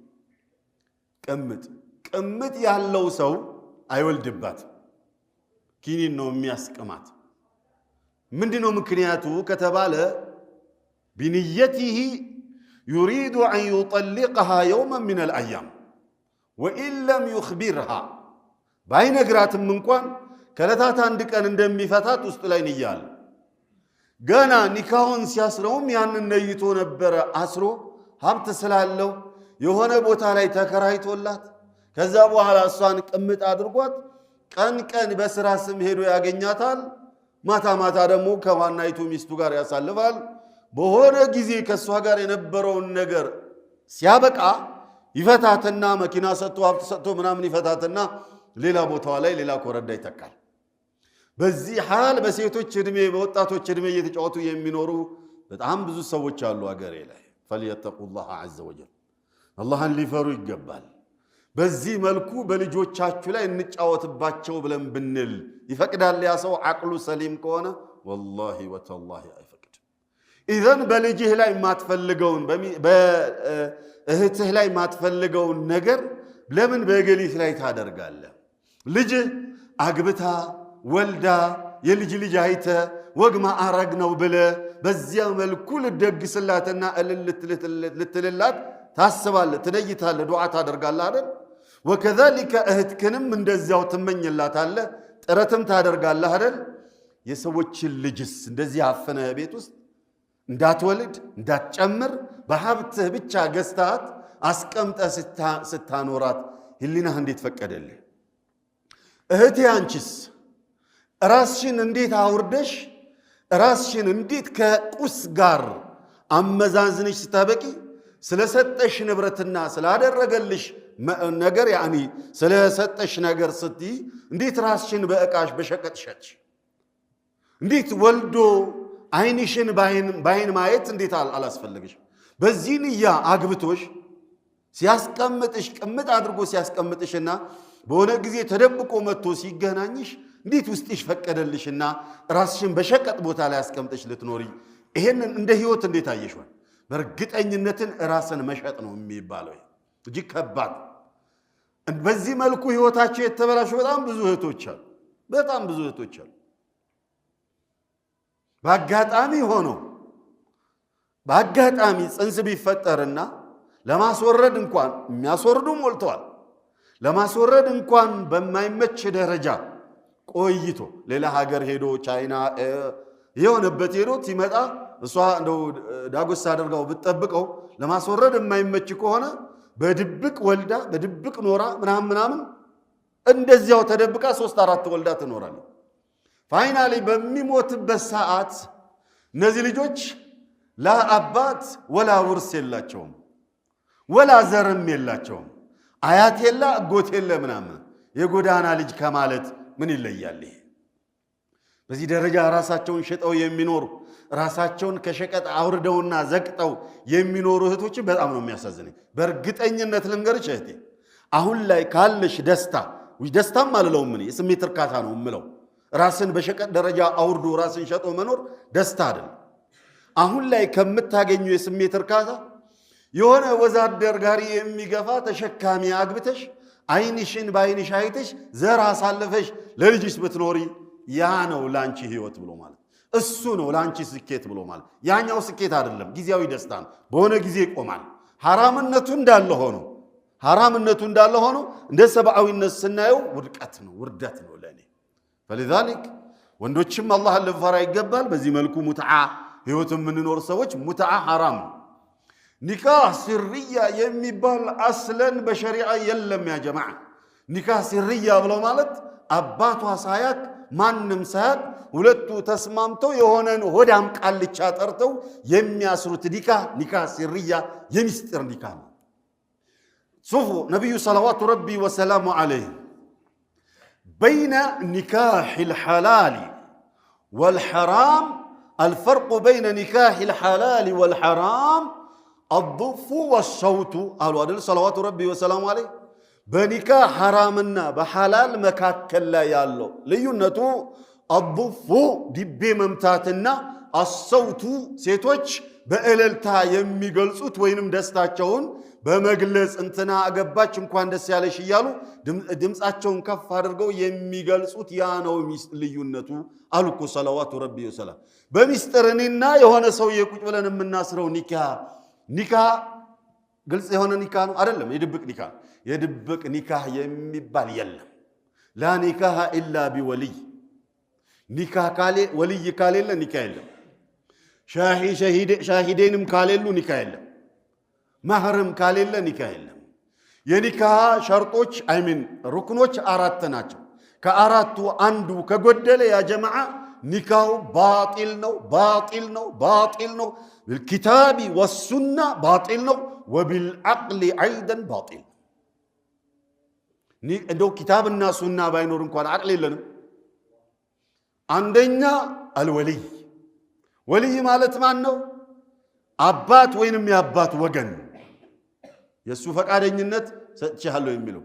ቅምጥ ያለው ሰው አይወልድባት ኪኒን ነው የሚያስቀማት ምንድነው ምክንያቱ ከተባለ بنيته يريد أن يطلقها يوما من الأيام وإن لم يخبرها باين قرات منكوان كالتات عندك أن اندمي فتات استلين إيال قانا نكاون سياسرهم يعني النيتون برا أسرو هابت سلالو يهونا بوتالي تكرايت ولات كذابوا على الصان كمت أدرقوات كان بس راسم هيرو ياغنياتال ማታ ደግሞ ከዋናይቱ ሚስቱ ጋር ያሳልፋል በሆነ ጊዜ ከሷ ጋር የነበረውን ነገር ሲያበቃ ይፈታትና መኪና ሰጥቶ ሀብት ሰጥቶ ምናምን ይፈታትና ሌላ ቦታው ላይ ሌላ ኮረዳ ይተካል በዚህ ሐል በሴቶች እድሜ በወጣቶች እድሜ እየተጫወቱ የሚኖሩ በጣም ብዙ ሰዎች አሉ አገሬ ላይ فليتقوا عز وجل አላህን ሊፈሩ ይገባል በዚህ መልኩ በልጆቻችሁ ላይ እንጫወትባቸው ብለን ብንል ይፈቅዳል ያ ሰው አቅሉ ሰሊም ከሆነ والله وتالله አይፈቅድ اذا በልጅህ ላይ ማትፈልገውን በእህትህ ላይ ማትፈልገውን ነገር ለምን በገሊት ላይ ታደርጋለህ ልጅ አግብታ ወልዳ የልጅ ልጅ አይተ ወግ ማዕረግ ነው ብለ በዚያ መልኩ ልደግስላትና ልትልላት ታስባለህ ትነይታለህ ዱዓ ታደርጋለህ አይደል وكذلك እህትክንም እንደዚያው ትመኝላታለህ ጥረትም ታደርጋለህ አይደል የሰዎችን ልጅስ እንደዚህ አፈነ ቤት ውስጥ እንዳትወልድ እንዳትጨምር በሀብትህ ብቻ ገዝታት አስቀምጠ ስታኖራት ህሊናህ እንዴት ፈቀደልህ እህቴ አንቺስ ራስሽን እንዴት አውርደሽ ራስሽን እንዴት ከቁስ ጋር አመዛዝነሽ ስታበቂ ስለሰጠሽ ንብረትና ስላደረገልሽ ነገር ያኒ ስለሰጠሽ ነገር ስትይ እንዴት ራስሽን በእቃሽ በሸቀጥ ሸጥሽ እንዴት ወልዶ አይንሽን ባይን ማየት እንዴት አላስፈልግሽ በዚህ ንያ አግብቶሽ ሲያስቀምጥሽ ቅምጥ አድርጎ ሲያስቀምጥሽና በሆነ ጊዜ ተደብቆ መጥቶ ሲገናኝሽ እንዴት ውስጥሽ ፈቀደልሽና ራስሽን በሸቀጥ ቦታ ላይ አስቀምጥሽ ልትኖሪ ይሄንን እንደ ህይወት እንዴት አየሽው በርግጠኝነትን ራስን መሸጥ ነው የሚባለው እጅ ከባድ በዚህ መልኩ ህይወታቸው የተበላሹ በጣም ብዙ እህቶች አሉ ባጋጣሚ ሆኖ ባጋጣሚ ጽንስ ቢፈጠርና ለማስወረድ እንኳን የሚያስወርዱ ሞልተዋል ለማስወረድ እንኳን በማይመች ደረጃ ቆይቶ ሌላ ሀገር ሄዶ ቻይና የሆነበት ሄዶ ሲመጣ እሷ እንደው ዳጎስ አድርጋው ብትጠብቀው ለማስወረድ የማይመች ከሆነ በድብቅ ወልዳ በድብቅ ኖራ ምናምን እንደዚያው ተደብቃ 3-4 ወልዳ ትኖራለች ፋይናሊ በሚሞትበት ሰዓት እነዚህ ልጆች ላ አባት ወላ ውርስ የላቸውም ወላ ዘርም የላቸውም አያት የለ አጎት የለ ምናምን የጎዳና ልጅ ከማለት ምን ይለያል ይሄ በዚህ ደረጃ ራሳቸውን ሸጠው የሚኖሩ ራሳቸውን ከሸቀጥ አውርደውና ዘቅጠው የሚኖሩ እህቶችን በጣም ነው የሚያሳዝነኝ በእርግጠኝነት ልንገርሽ እህቴ አሁን ላይ ካለሽ ደስታም አልለውም ምን የስሜት እርካታ ነው የምለው ራስን በሸቀጥ ደረጃ አውርዶ ራስን ሸጦ መኖር ደስታ አይደል አሁን ላይ ከምታገኙ የስሜት እርካታ የሆነ ወዛደር ጋር የሚገፋ ተሸካሚ አግብተሽ አይንሽን ባይንሽ አይተሽ ዘር አሳልፈሽ ለልጅሽ ብትኖሪ ያ ነው ላንቺ ህይወት ብሎ ማለት እሱ ነው ላንቺ ስኬት ብሎ ማለት ያኛው ስኬት አይደለም ጊዜያዊ ደስታ ነው በሆነ ጊዜ ይቆማል ሐራምነቱ እንዳለ ሆኖ እንደ ሰብአዊነት ስናየው ውርደት ነው ለኔ فلذلك ወንዶችም አላህን ልንፈራ ይገባል በዚህ መልኩ ሙትዓ ህይወት የምንኖር ሰዎች ሙትዓ ሐራም ኒካህ ሲርያ የሚባል አስለን በሸሪዓ የለም ያ ጀማዓ ኒካህ ሲርያ ብሎ ማለት አባቷ ሳያቅ ማንም ሳያቅ ሁለቱ ተስማምተው የሆነን ሆዳም ቃልቻ ጠርተው የሚያስሩት ኒካህ ሲርያ የሚስጥር ኒካህ ነው شوفوا نبي صلوات ربي وسلامه عليه بين نكاح الحلال والحرام الفرق بين نكاح الحلال والحرام الضف والصوت قالوا عدل صلوات ربي وسلامه عليه بنكاح حرامنا بحلال مكاكل لا يالو ليونتو الضف دبي ممتاتنا الصوت سيتوش بأللتا يميقلصوت وينم دستاچون በመግለጽ እንትና አገባች እንኳን ደስ ያለሽ ይያሉ ድምጻቸውን ከፍ አድርገው የሚገልጹት ያ ነው ልዩነቱ አልኩ ሰለዋቱ ረቢ ወሰላም በሚስጥርኒና የሆነ ሰው የቁጭ ብለን የምናስረው ኒካህ ግልጽ የሆነ ኒካህ ነው አይደለም የድብቅ ኒካህ የሚባል የለም ላ ኒካህ ኢላ ቢወልይ ኒካህ ካለ ወልይ ካለለ ኒካህ የለም ሻሂዴንም ካለሉ ኒካህ የለም ማህረም ካለለ ኒካህ የለም የኒካህ ሸርጦች ሩክኖች 4 ናቸው ከአራቱ አንዱ ከጎደለ ያ ጀማዓ ኒካሁ ባጢል ነው بالكتاب والسنة باطل ነው وبالعقل ايضا باطل እንደው ኪታብና ሱና ባይኖር እንኳን አቅል የለንም አንደኛ ወልይ ማለት ማን ነው አባት ወይንም ያባት ወገን የሱ ፈቃደኝነት ሰጥቻለሁ የሚለው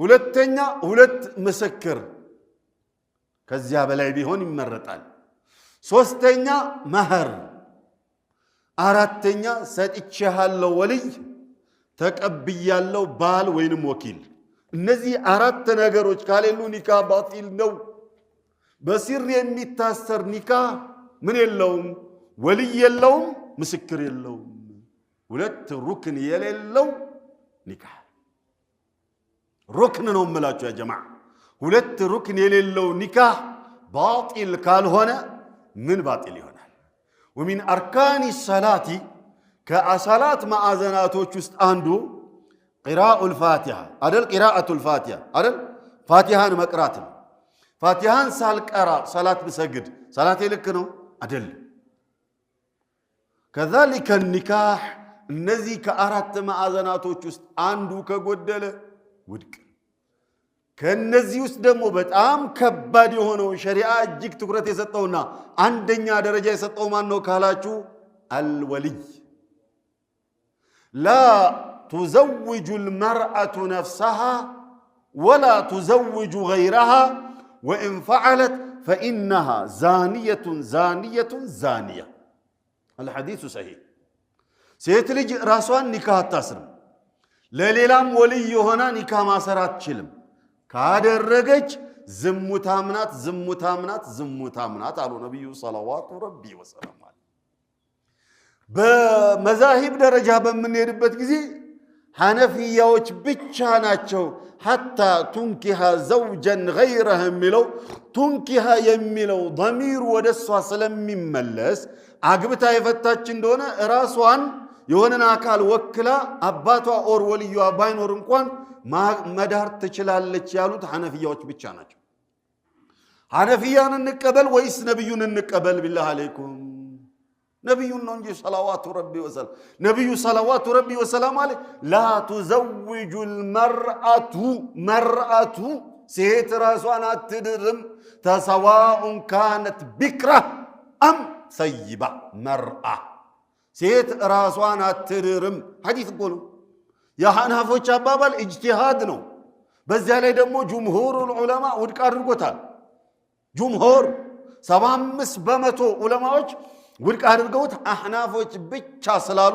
ሁለተኛ ሁለት ምስክር ከዚያ በላይ ቢሆን ይመረጣል ሶስተኛ መህር አራተኛ ሰጥቻለሁ ወልይ ተቀብያለሁ ባል ወይንም ወኪል እነዚህ 4 ነገሮች ካሌሉ ኒካህ ባጢል ነው በሲር የሚታሰር ኒካህ ምን የለውም ወልይ የለውም ምስክር የለውም ሁለት ሩክን የሌለው ኒካህ ሩክን ነው የምላችሁ ያ ጀማዓ ሁለት ሩክን የሌለው ኒካህ ባጢል ካልሆነ ምን ባጢል ይሆናል ومن أركان الصلاة كأصلاة معازناتوች ውስጥ አንዱ قراءة الفاتحة قراءة الفاتحة فاتحان መቅራት ነው ፋቲሃን ሳልቀራ ሰላት ብሰግድ ሰላቴ ልክ ነው አይደል كذلك النكاح እነዚህ ከአራት ማዕዘናቶች ውስጥ አንዱ ከጎደለ ውድቅ ከነዚህ ውስጥ ደግሞ በጣም ከባድ የሆነው ሸሪዓ እጅግ ትኩረት የሰጠውና አንደኛ ደረጃ የሰጠው ማን ነው ካላችሁ አልወልይ لا تزوج المرأة نفسها ولا تزوج غيرها وإن فعلت فإنها زانية الحديث صحيح سيتلج راسوان نكاح تاسر لليلام ولي هنا نكاح ما سرات شلم ካደረገች ዝሙታምናት አሉ ነብዩ ሰለዋቱ ረቢ ወሰላሙ ዐለይሂ። በመዛሂብ ደረጃ በምንሄድበት ጊዜ ሐነፊያዎች ብቻ ናቸው ሐታ ቱንኪሃ ዘውጀን ገይረህ የሚለው ቱንኪሃ የሚለው ضمير ወደሷ ስለሚመለስ አግብታ የፈታች እንደሆነ ራሷን የሆነን አካል ወክላ አባቷ ኦር ወልዩዋ ባይኖር እንኳን መዳር ትችላለች ያሉት ሐነፊያዎች ብቻ ናቸው። ሐነፊያን እንቀበል ወይስ ነብዩን እንቀበል? ቢላህ አለይኩም ነብዩን ነው እንጂ ሰለዋቱ ረቢ ወሰላም ነብዩ ሰለዋቱ ረቢ ወሰላም አለይሂ ላ ተዘውጁል መርአቱ ሴት ራሷን አትድርም ተሰዋኡን ካነት ቢክራ አም ሰይባ መርአ ሴት ራሷን አትድርም ሐዲስ እኮ ነው። የሐናፎች አባባል ኢጅቲሃድ ነው። በዚያ ላይ ደግሞ ጁምሁሩል ዑለማ ውድቅ አድርጎታል። ጁምሁር 75% ዑለማዎች ውድቅ አድርገውት አህናፎች ብቻ ስላሉ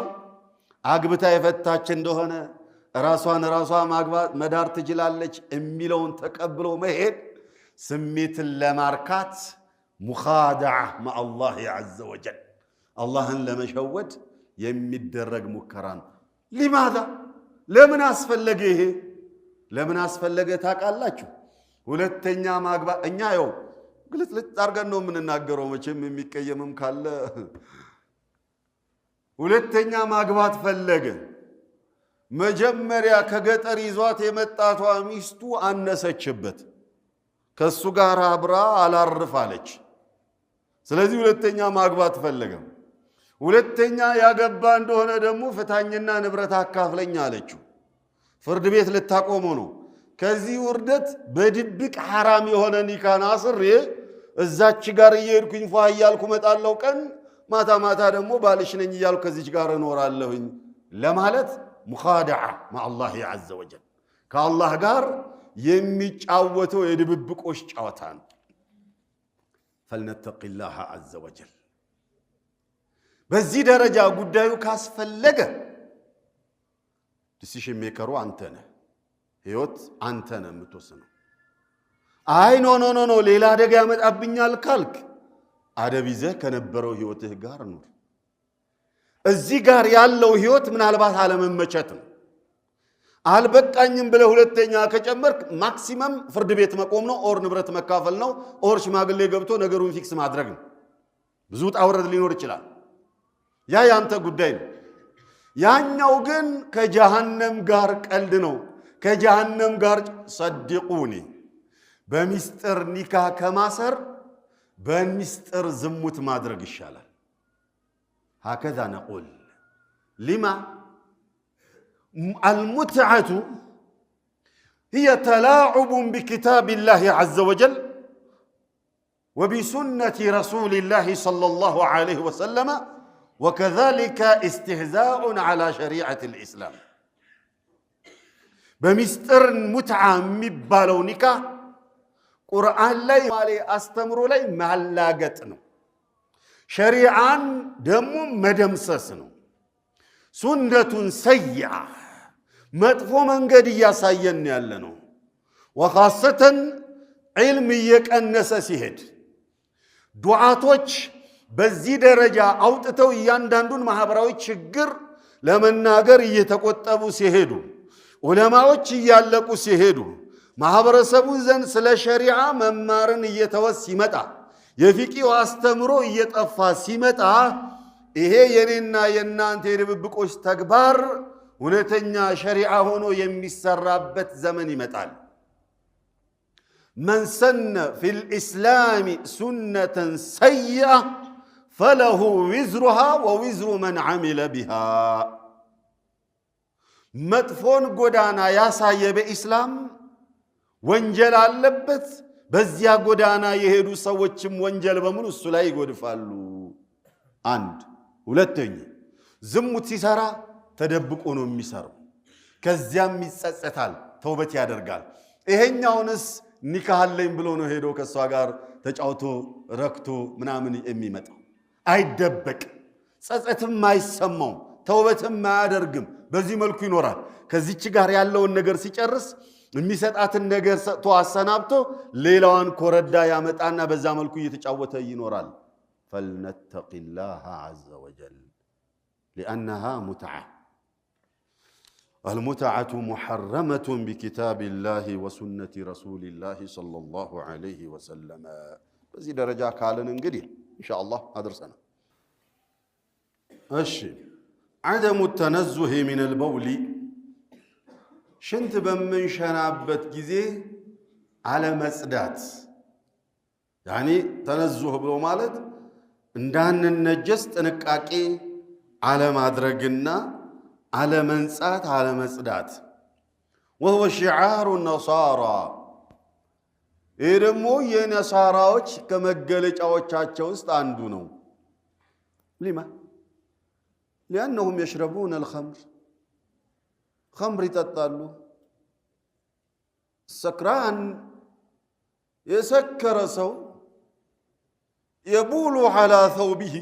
አግብታ የፈታች እንደሆነ ራሷን ማግባት መዳር ትችላለች የሚለውን ተቀብሎ መሄድ ስሜትን ለማርካት ሙኻደዓ ማአላህ ዐዘ ወጀል አላህን ለመሸወድ የሚደረግ ሙከራ ነው። ሊማዛ ለምን አስፈለገ? ይሄ ለምን አስፈለገ ታውቃላችሁ? ሁለተኛ ማግባት እኛ ያው ግልጽልጽ አድርገን ነው የምንናገረው። መቼም የሚቀየምም ካለ ሁለተኛ ማግባት ፈለገ። መጀመሪያ ከገጠር ይዟት የመጣቷ ሚስቱ አነሰችበት፣ ከሱ ጋር አብራ አላርፋለች። ስለዚህ ሁለተኛ ማግባት ፈለገ። ሁለተኛ ያገባ እንደሆነ ደግሞ ፍታኝና ንብረት አካፍለኝ አለችው። ፍርድ ቤት ልታቆመው ነው። ከዚህ ውርደት በድብቅ ሐራም የሆነ ኒካን አስሬ እዛች ጋር እየሄድኩኝ ፏ እያልኩ መጣለው ቀን ማታ ማታ ደግሞ ባልሽ ነኝ እያልኩ ከዚች ጋር እኖራለሁኝ ለማለት ሙኻደዓ ማአላህ ዐዘ ወጀል ከአላህ ጋር የሚጫወተው የድብብቆሽ ጨዋታ ነው። ፈልነተቂላህ ዐዘ ወጀል። በዚህ ደረጃ ጉዳዩ ካስፈለገ ዲሲሽን ሜከሩ አንተ ነህ። ህይወት አንተ ነህ የምትወስነው። አይ ኖ ኖ ኖ ኖ ሌላ አደጋ ያመጣብኛል ካልክ አደብ ይዘህ ከነበረው ህይወትህ ጋር ኑር። እዚህ ጋር ያለው ህይወት ምናልባት አለመመቸት ነው። አልበቃኝም ብለህ ሁለተኛ ከጨመርክ ማክሲመም ፍርድ ቤት መቆም ነው፣ ኦር ንብረት መካፈል ነው፣ ኦር ሽማግሌ ገብቶ ነገሩን ፊክስ ማድረግ ነው። ብዙ ጣውረድ ሊኖር ይችላል። ያ ያንተ ጉዳይ ነው። ያኛው ግን ከጀሃነም ጋር ቀልድ ነው። ከጀሃነም ጋር ሰድቁኒ በሚስጥር ኒካህ ከማሰር በሚስጥር ዝሙት ማድረግ ይሻላል። هكذا نقول لما المتعة هي تلاعب بكتاب الله عز وجل وبسنة رسول الله صلى الله عليه وسلم وكذلك استهزاء على شريعة الإسلام. بمستر متعة مبالو نكاح قرآن لي مالي أستمرو لي مهلاقتنا شريعان دم مدمسسنا سنة سيئة مدفو من قد يساين يالنا وخاصة علم يكأنس سيهد دعاتوش በዚህ ደረጃ አውጥተው እያንዳንዱን ማህበራዊ ችግር ለመናገር እየተቆጠቡ ሲሄዱ ዑለማዎች እያለቁ ሲሄዱ ማህበረሰቡ ዘንድ ስለ ሸሪዓ መማርን እየተወስ ሲመጣ የፊቂው አስተምሮ እየጠፋ ሲመጣ ይሄ የኔና የናንተ የድብብቆች ተግባር እውነተኛ ሸሪዓ ሆኖ የሚሰራበት ዘመን ይመጣል። من سن في الإسلام سنة سيئة فله وزرها ووزر من عمل بها. مدفون قدانا ياسايا بإسلام وانجل اللبت بزيا قدانا يهدو سوچم وانجل بمنو السلاي قد فالو عند ولتني زمت سيسارا تدبقونو ميسارو كزيام ميسسسال توبت يادرقال إهن يونس ኒካህ አለኝ ብሎ ነው ሄዶ ከሷ ጋር ተጫውቶ ረክቶ ምናምን የሚመጣው። አይደበቅ፣ ጸጸትም አይሰማው፣ ተውበትም አያደርግም። በዚህ መልኩ ይኖራል። ከዚች ጋር ያለውን ነገር ሲጨርስ የሚሰጣትን ነገር ሰጥቶ አሰናብቶ ሌላዋን ኮረዳ ያመጣና በዛ መልኩ እየተጫወተ ይኖራል። فلنتق الله عز وجل لأنها متعة. المتعة محرمة بكتاب الله وسنة رسول الله صلى الله عليه وسلم. بزي درجة كالن انقدي إن شاء الله أدرسنا. عدم التنزه من البول. شنت بمن شنابت جزي على مسدات، يعني تنزه بلو مالت اندان النجس تنكاكي على مادرقنا على منسات على مسدات، وهو شعار النصارى. إرمو ينصاراوش كما قلت أوچاچو استاندونو. لما؟ لأنهم يشربون الخمر. خمر تطالو سكران يسكر سو يبول على ثوبه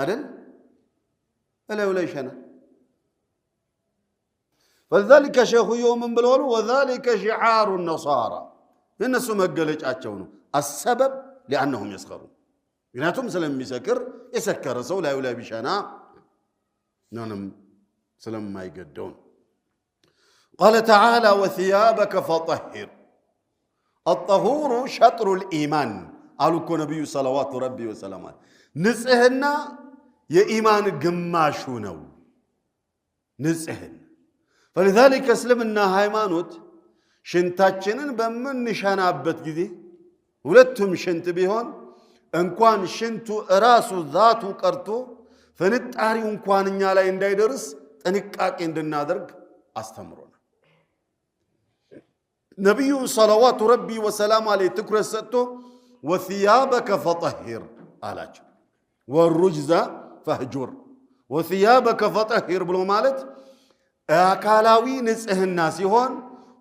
أدل ألا وليشنا. فذلك شيخ يوم بالولو وذلك شعار النصارى. الناس مقلج أتشونه السبب لأنهم يسخرون. يناتهم سلم يسكر سو لا يولا بشنا نانم سلم ما يقدون. قال تعالى وثيابك فطهر. الطهور شطر الإيمان. قالوا كو نبي صلوات ربي وسلامات نزهنا يا إيمان قماشونو نزهن. فلذلك اسلمنا هايمانوت شنتاچنن بمن نشانابت ጊዜ ሁለቱም ሽንት ቢሆን እንኳን ሽንቱ ራሱ ذاتو ቀርቶ ፈንጣሪው እንኳን እኛ ላይ እንዳይደርስ ጥንቃቄ እንድናደርግ አስተምሮናል። ነብዩ ሰለዋቱ ረቢ ወሰላም አለይሂ ትኩረት ሰጥቶ وثيابك فطهر አላቸው። والرجز فهجر. وثيابك فطهر ብሎ ማለት አካላዊ ንጽህና ሲሆን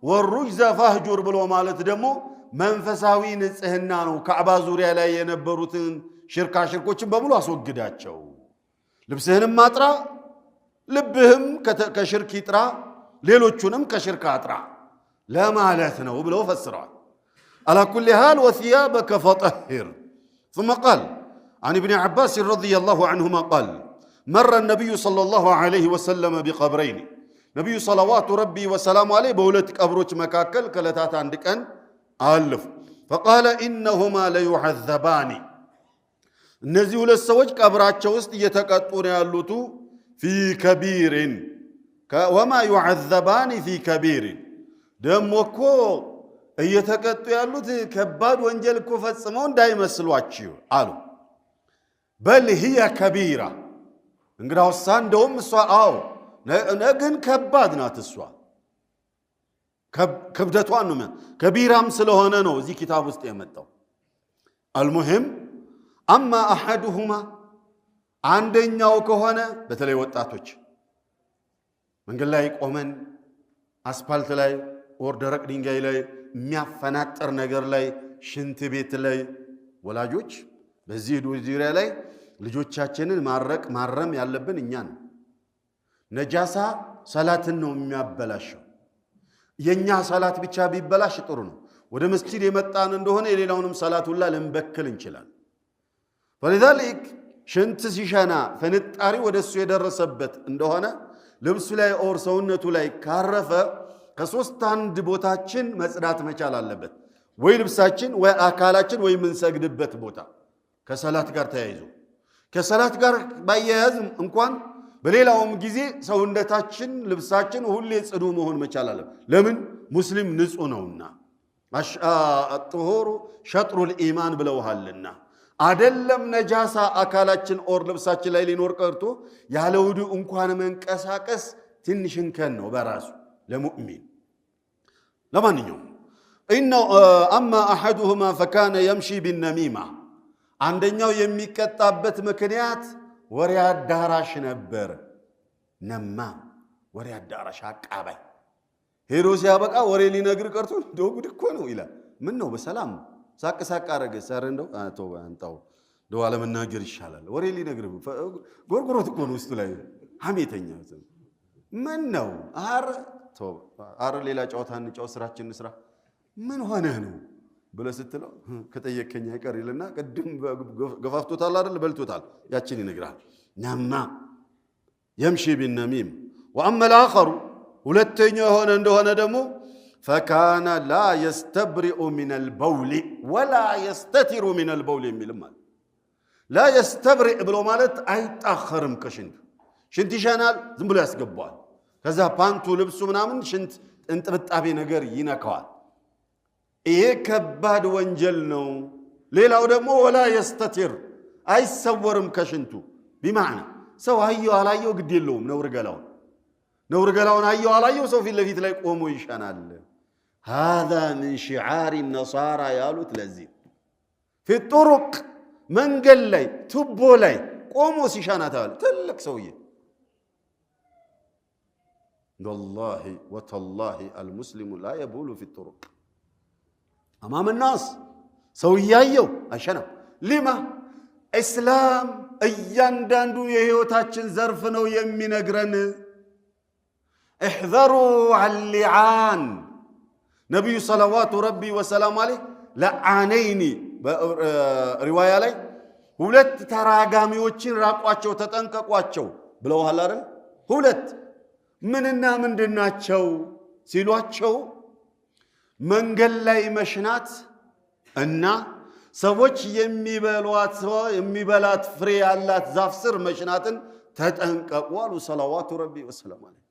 والرجز فهجر ብሎ ማለት ደግሞ መንፈሳዊ ንጽህና ነው። ካዕባ ዙሪያ ላይ የነበሩትን ሽርኮችን በሙሉ አስወግዳቸው። ልብስህንም አጥራ፣ ልብህም ከሽርክ ይጥራ፣ ሌሎቹንም ከሽርክ አጥራ ለማለት ነው ብለው ፈስረዋል። على كل حال وثيابك فطهر. ثم قال عن ابن عباس رضي الله عنهما قال مر النبي صلى الله عليه وسلم بقبرين. نبي صلوات ربي وسلام عليه بولت قبروች መካከል ከለታት አንድ ቀን አለፉ። فقال إنهما ليعذبان. እነዚህ ሁለት ሰዎች ቀብራቸው ውስጥ እየተቀጡ ነው ያሉት في كبير. وما يعذبان في كبير ደሞ እኮ እየተቀጡ ያሉት ከባድ ወንጀል እኮ ፈጽመው እንዳይመስሏችሁ አሉ። በል هي كبيرة. እንግዳውስ እንደውም እሷ ግን ከባድ ናት። እሷ ክብደቷን ነው ከቢራም ስለሆነ ነው እዚህ ኪታብ ውስጥ የመጣው። المهم أما أحدهما አንደኛው ከሆነ በተለይ ወጣቶች መንገድ ላይ ቆመን አስፋልት ላይ ወር ደረቅ ድንጋይ ላይ የሚያፈናጥር ነገር ላይ ሽንት ቤት ላይ ወላጆች በዚህ ዙሪያ ላይ ልጆቻችንን ማረም ያለብን እኛ ነን። ነጃሳ ሰላትን ነው የሚያበላሸው። የኛ ሰላት ብቻ ቢበላሽ ጥሩ ነው። ወደ መስጂድ የመጣን እንደሆነ የሌላውንም ሰላት ሁላ ልንበክል እንችላለን። فلذلك ሽንት ሲሸና ፈንጣሪ ወደሱ የደረሰበት እንደሆነ ልብሱ ላይ ኦር ሰውነቱ ላይ ካረፈ ከሶስት አንድ ቦታችን መጽዳት መቻል አለበት። ወይ ልብሳችን ወይ አካላችን ወይ ምንሰግድበት ቦታ ከሰላት ጋር ተያይዞ ከሰላት ጋር ባያያዝ እንኳን በሌላውም ጊዜ ሰውነታችን ልብሳችን ሁሌ ጽዱ መሆን መቻል አለበት። ለምን ሙስሊም ንጹህ ነውና። الطهور شطر الإيمان ብለውሃልና አደለም ነጃሳ አካላችን ኦር ልብሳችን ላይ ሊኖር ቀርቶ ያለ ውዱእ እንኳን መንቀሳቀስ ትንሽ እንከን ነው በራሱ ለሙእሚን። ለማንኛውም أما أحدهما فكان يمشي بالنميمة. አንደኛው የሚቀጣበት ምክንያት ወሬ አዳራሽ ነበር። ነማም ወሬ አዳራሽ አቃባይ ሄዶ ሲያበቃ ወሬ ሊነግር ቀርቶ እንደው ጉድ እኮ ነው ይላል። ምን ነው በሰላም ሳቅ አረገ ሰር እንደው አንተው ደው አለመናገር ይሻላል። ወሬ ሊነግር ጎርጎሮት እኮ ነው ውስጡ ላይ ሐሜተኛ ምን ነው አረ ሌላ ጨዋታ እንጫወት ስራችን እንስራ ምን ሆነህ ነው ብለህ ስትለው ከጠየቀኝ አይቀር ይልና ቅድም ገፋፍቶታል አይደል በልቶታል ያችን ይነግራል ናማ يمشي بالنميم واما الاخر ሁለተኛው ሆነ እንደሆነ ደግሞ فكان لا يستبرئ من البول ولا يستتر من البول የሚልም ማለት لا يستبرئ ብሎ ማለት አይጣخርም ሽንት ይሻናል ዝም ብሎ ያስገባዋል ከዛ ፓንቱ ልብሱ ምናምን ሽንት እንጥብጣቤ ነገር ይነካዋል ይሄ ከባድ ወንጀል ነው ሌላው ደግሞ ولا يستتر አይሰወርም ከሽንቱ بمعنى ሰው አየው አላየው ግድ የለውም ነውር ገላውን አየው አላየው ሰው ፊት ለፊት ላይ ቆሞ ይሻናል هذا من شعار النصارى ያሉት ለዚህ في الطرق መንገድ ላይ ቱቦ ላይ ቆሞ ሲሻናታል ትልቅ ሰውዬ والله وتالله المسلم لا يبول في الطرق امام الناس ሰውያየው አይሻና لما اسلام እያንዳንዱ የህይወታችን ዘርፍ ነው የሚነግረን احذروا اللعان ነብዩ ሰለላሁ ረቢ ወሰላም አለይሂ ለዓነይኒ በሪዋያ ላይ ሁለት ተራጋሚዎችን ራቋቸው ተጠንቀቋቸው ብለዋል አይደል ሁለት ምንና ምንድናቸው ሲሏቸው መንገድ ላይ መሽናት እና ሰዎች የሚበላት ፍሬ ያላት ዛፍ ስር መሽናትን ተጠንቀቁ አሉ ሰለላሁ ረቢ ወሰላም አለይሂ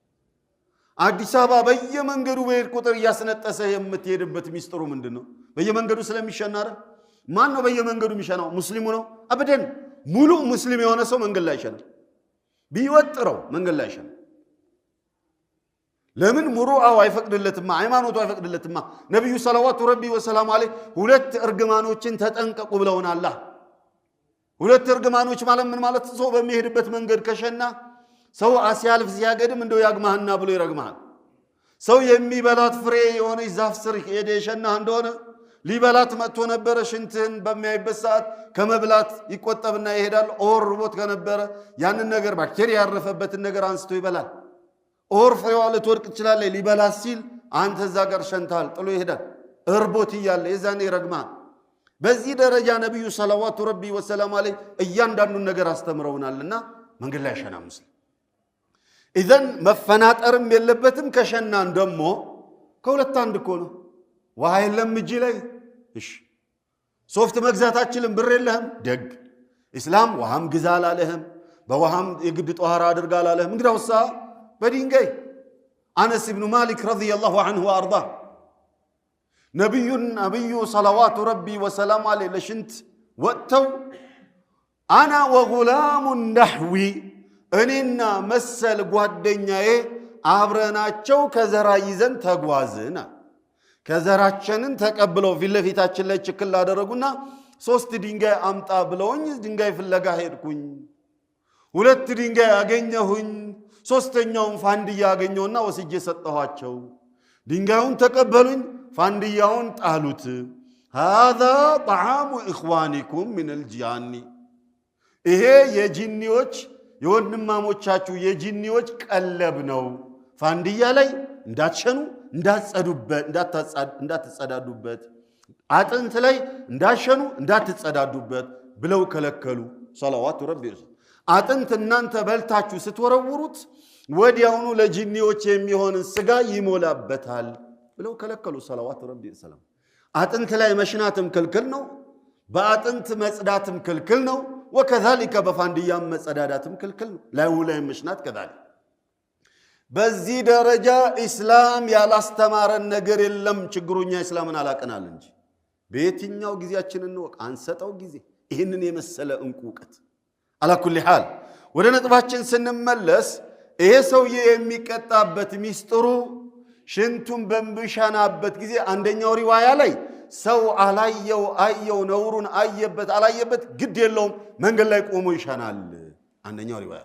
አዲስ አበባ በየመንገዱ በሄድ ቁጥር ያስነጠሰ የምትሄድበት ሚስጥሩ ምንድነው በየመንገዱ ስለሚሸናረ ማን ነው በየመንገዱ የሚሸናው ሙስሊሙ ነው አበደን ሙሉ ሙስሊም የሆነ ሰው መንገድ ላይ ይሸናል ቢወጥረው መንገድ ላይ ይሸናል ለምን ሙሩአው አይፈቅድለትማ ሃይማኖቱ አይፈቅድለትማ ነብዩ ሰለላሁ ረቢ ወሰላም አለይሂ ሁለት እርግማኖችን ተጠንቀቁ ብለውናል ሁለት እርግማኖች ማለት ምን ማለት ሰው በሚሄድበት መንገድ ከሸና ሰው አሲያልፍ ሲያገድም እንደው ያግማህና ብሎ ይረግማል ሰው የሚበላት ፍሬ የሆነ ዛፍ ስር የደሸና እንደሆነ ሊበላት መጥቶ ነበር ሽንትን በሚያይበት ሰዓት ከመብላት ይቆጠብና ይሄዳል ኦርቦት ከነበረ ያንን ነገር ባክቴሪያ ያረፈበትን ነገር አንስቶ ይበላል ኦር ፍሬዋ ልትወድቅ ይችላል ሊበላት ሲል አንተ እዛ ጋር ሸንታል ጥሎ ይሄዳል እርቦት ይያለ የዛኔ ይረግማል በዚህ ደረጃ ነብዩ ሰለላሁ ረቢ ወሰላም አለይሂ እያንዳንዱን ነገር አስተምረውናልና መንገድ ላይ ሸና ሙስሊም إذن መፈናጠርም የለበትም ከሸናን ደሞ ከሁለት አንድ እኮ ነው ውሃ የለም እጅ ላይ እሺ ሶፍት መግዛታችንን ብር የለህም ደግ እስላም ውሃም ግዛ አላለህም በውሃም የግድ ጧሃራ አድርጋ አላለህም እንግዲያውሳ በድንጋይ አነስ ኢብኑ ማሊክ ረዲየላሁ ዐንሁ ወአርዳ ነብዩ ሰለላሁ ረቢ ወሰላም አለይሂ ለሽንት ወጥተው አና ወጉላሙ ነህዊ እኔና መሰል ጓደኛዬ አብረናቸው ከዘራ ይዘን ተጓዝና ከዘራችንን ተቀብለው ፊትለፊታችን ላይ ችክል አደረጉና ሶስት ድንጋይ አምጣ ብለውኝ ድንጋይ ፍለጋ ሄድኩኝ ሁለት ድንጋይ አገኘሁኝ ሶስተኛውን ፋንድያ አገኘውና ወስጄ ሰጠኋቸው ድንጋዩን ተቀበሉኝ ፋንድያውን ጣሉት هذا طعام اخوانكم من الجان ይሄ የጂኒዎች የወንድማሞቻችሁ የጂኒዎች ቀለብ ነው ፋንድያ ላይ እንዳትሸኑ እንዳትጸዳዱበት አጥንት ላይ እንዳትሸኑ እንዳትጸዳዱበት ብለው ከለከሉ ሰለላሁ ረቢ አጥንት እናንተ በልታችሁ ስትወረውሩት ወዲያውኑ ለጂኒዎች የሚሆን ስጋ ይሞላበታል ብለው ከለከሉ ሰለላሁ ረቢ ሰላም አጥንት ላይ መሽናትም ክልክል ነው በአጥንት መጽዳትም ክልክል ነው وكذلك بفانديام مصداداتم كلكل لا ولا مشنات كذلك በዚህ ደረጃ እስላም ያላስተማረን ነገር የለም ችግሩኛ እስላምን አላቀናል እንጂ በየትኛው ጊዜያችንን ነው አንሰጠው ጊዜ ይሄንን የመሰለ እንቁቀት على كل حال ወደ ነጥባችን ስንመለስ ይሄ ሰውዬ የሚቀጣበት ሚስጥሩ ሽንቱን በምብሻናበት ጊዜ አንደኛው ሪዋያ ላይ ሰው አላየው አየው ነውሩን አየበት አላየበት ግድ የለውም መንገድ ላይ ቆሞ ይሻናል አንደኛው ሪዋያ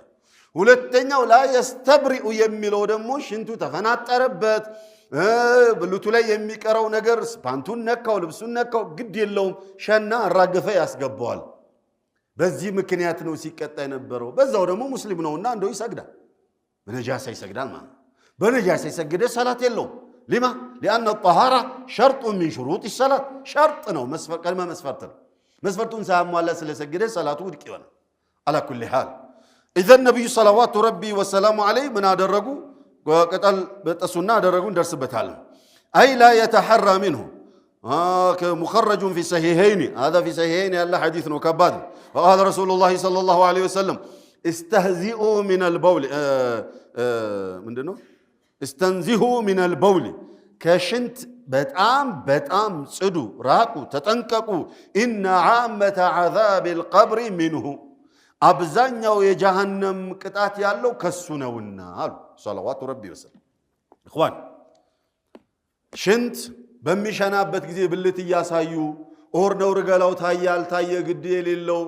ሁለተኛው لا يستبرئ የሚለው ደግሞ ሽንቱ ተፈናጠረበት ብሉቱ ላይ የሚቀረው ነገር ፓንቱን ነካው ልብሱን ነካው ግድ የለውም ሸና አራገፈ ያስገባዋል በዚህ ምክንያት ነው ሲቀጣ የነበረው በዛው ደግሞ ሙስሊም ነውና እንደው ይሰግዳል በነጃሳ ይሰግዳል ማለት በነጃሳ የሰገደ ሰላት የለውም لما لأن الطهارة شرط من شروط الصلاة شرط ነው ቀድመ መስፈርት ነው መስፈርቱን ሳያሟላ ስለሰገደ ሰላቱ ውድቅ ይሆናል على كل حال إذا النبي صلوات ربي وسلام عليه من አደረጉ قتل በጥሱና አደረጉን ደርስበታለን أي لا يتحرى منه مخرج في صحيحين هذا في صحيحين الله حديث وكباد وقال رسول الله صلى الله عليه وسلم استهزئوا من البول ምንድነው استنزهوا من البول كشنت بتام صدو راقو تطنققوا إن عامة عذاب القبر منه አብዛኛው የጀሃነም ቅጣት ያለው ከሱ ነውና አሉ ሰለዋቱ ረቢ ወሰለም اخوان ሽንት በሚሸናበት ጊዜ ብልት ያሳዩ ኦር ነው ርገላው ታያል ታየ ግድ የሌለው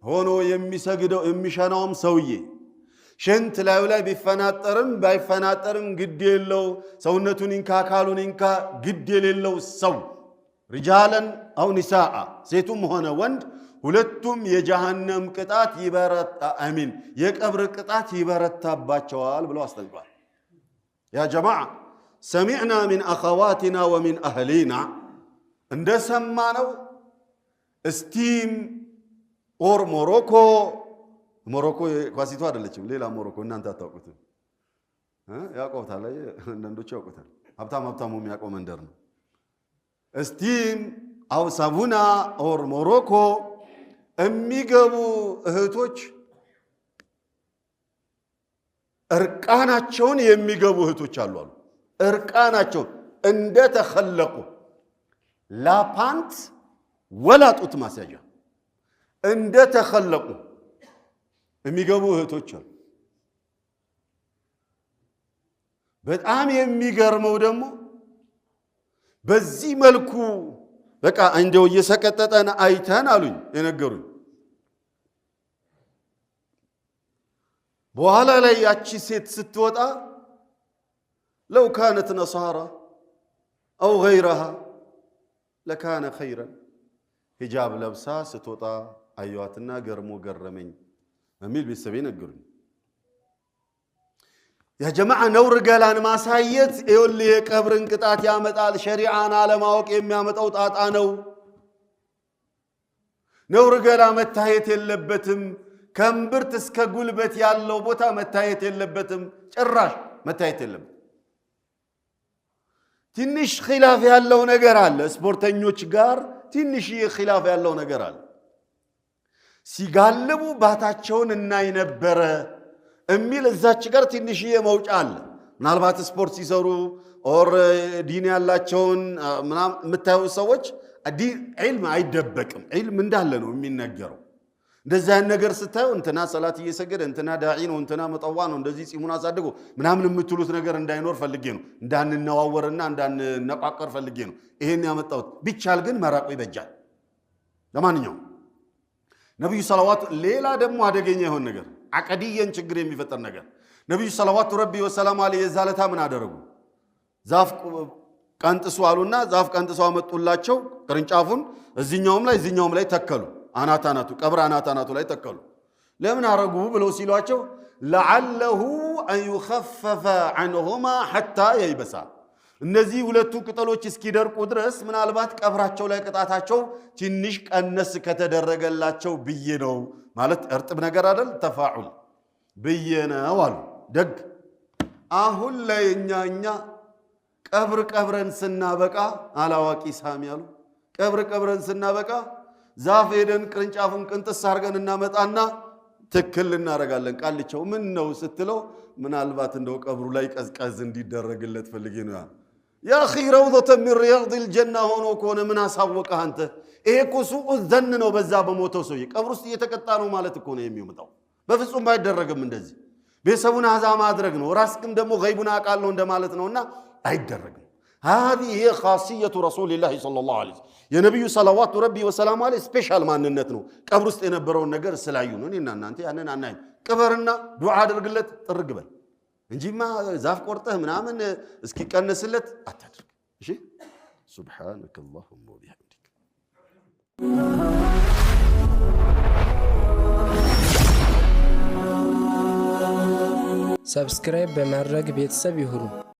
ሆኖ የሚሰግደው የሚሸናውም ሰውዬ ሽንት ላይ ቢፈናጠርም ባይፈናጠርም ግድ የለው ሰውነቱን እንካ ካሉን እንካ ግድ የሌለው ሰው رجالا او نساء ሴቱም ሆነ ወንድ ሁለቱም የጀሃነም ቅጣት ይበረታ አሚን የቀብር ቅጣት ይበረታባቸዋል ብለው አስጠንቅቋል يا جماعه سمعنا من اخواتنا ومن اهلنا እንደሰማነው ስቲም ኦር ሞሮኮ ኳሲቱ አይደለችም ሌላ ሞሮኮ እናንተ አታውቁትም ያቆውታል እንደንዶች ያውቁታል ሀብታሙ የሚያቆው መንደር ነው ስቲም አው ሳቡና ኦር ሞሮኮ የሚገቡ እህቶች እርቃናቸውን የሚገቡ እህቶች አሉ እርቃናቸው እንደተخلቁ ላፓንት ወላጡት ማስያዣ እንደተخلቁ የሚገቡ እህቶች አሉ በጣም የሚገርመው ደግሞ በዚህ መልኩ በቃ እንደው እየሰቀጠጠን አይተን አሉኝ የነገሩኝ በኋላ ላይ ያቺ ሴት ስትወጣ لو كانت نصارى او غيرها لكان خيرا حجاب لبسا ስትወጣ አዩዋትና ገረመኝ በሚል ቢሰበይ ነገሩኝ يا جماعه نور ገላን ማሳየት ይወል የቀብርን ቅጣት ያመጣል ሸሪዓን አለማወቅ የሚያመጣው ጣጣ ነው ነውር ገላ መታየት የለበትም ከምብርት እስከ ጉልበት ያለው ቦታ መታየት የለበትም ጭራሽ መታየት የለበትም ትንሽ ኺላፍ ያለው ነገር አለ ስፖርተኞች ጋር ትንሽ ኺላፍ ያለው ነገር አለ ሲጋልቡ ባታቸውን እናይ ነበር እሚል እዛች ጋር ትንሽ የመውጫ አለ ምናልባት ስፖርት ሲሰሩ ኦር ዲን ያላቸውን ምታዩ ሰዎች ዲን ዒልም አይደበቅም ዒልም እንዳለ ነው የሚነገረው እንደዛ ነገር ስታዩ እንትና ሰላት እየሰገደ እንትና ዳዒ ነው እንትና መጣዋ ነው እንደዚህ ጺሙን አሳድጎ ምናምን የምትሉት ነገር እንዳይኖር ፈልጌ ነው እንዳንነዋወርና እንዳንነቋቀር ፈልጌ ነው ይሄን ያመጣሁት ቢቻል ግን መራቁ ይበጃል ለማንኛውም ነብዩ ሰለዋቱ ሌላ ደግሞ አደገኛ ይሆን ነገር አቀዲየን ችግር የሚፈጠር ነገር ነብዩ ሰለዋቱ ረቢ ወሰላም አለይሂ የዛለታ ምን አደረጉ ዛፍ ቀንጥሱ አሉና ዛፍ ቀንጥሱ አመጡላቸው ቅርንጫፉን እዚህኛውም ላይ ተከሉ አናታናቱ ቀብር አናታናቱ ላይ ተከሉ ለምን አረጉ ብለው ሲሏቸው لعله ان يخفف عنهما حتى ييبسا እነዚህ ሁለቱ ቅጠሎች እስኪደርቁ ድረስ ምናልባት ቀብራቸው ላይ ቅጣታቸው ትንሽ ቀነስ ከተደረገላቸው ብዬ ነው ማለት እርጥብ ነገር አይደል ተፋዑል በየነው አሉ ደግ አሁን ላይ እኛ ቀብረን ስናበቃ አላዋቂ ሳሚ አሉ ቀብረን ስናበቃ ዛፍ ሄደን ቅርንጫፉን ቅንጥስ አርገን እናመጣና ትክክል እናረጋለን ቃልቸው ምን ነው ስትለው ምናልባት እንደው ቀብሩ ላይ ቀዝቀዝ እንዲደረግለት ፈልጌ ነው يا اخي روضه من رياض الجنه ሆኖ ኮነ ምን አሳወቀ አንተ ይሄ ኩሱኡ ዘን ነው በዛ በሞተው ሰው ቀብሩ ውስጥ እየተቀጣ ነው ማለት እኮ ነው የሚመጣው በፍጹም ባይደረግም እንደዚህ ቤተሰቡን አዛ ማድረግ ነው ራስክም ደግሞ ገይቡን አቃለው እንደማለት ነውና አይደረግም هذه هي خاصيه رسول الله صلى الله عليه وسلم يا نبي صلوات ربي وسلام عليه سبيشال ማንነት ነው ቀብሩ ውስጥ የነበረው ነገር ስላዩ ነው እኔና እናንተ ያንን አናይ ቀበርና ዱዓ አድርግለት ጥርግበል እንጂማ ዛፍ ቆርጠህ ምናምን እስኪቀነስለት አታድርግ እሺ سبحانك اللهم وبحمدك ሰብስክራይብ በማድረግ ቤተሰብ ይሁኑ።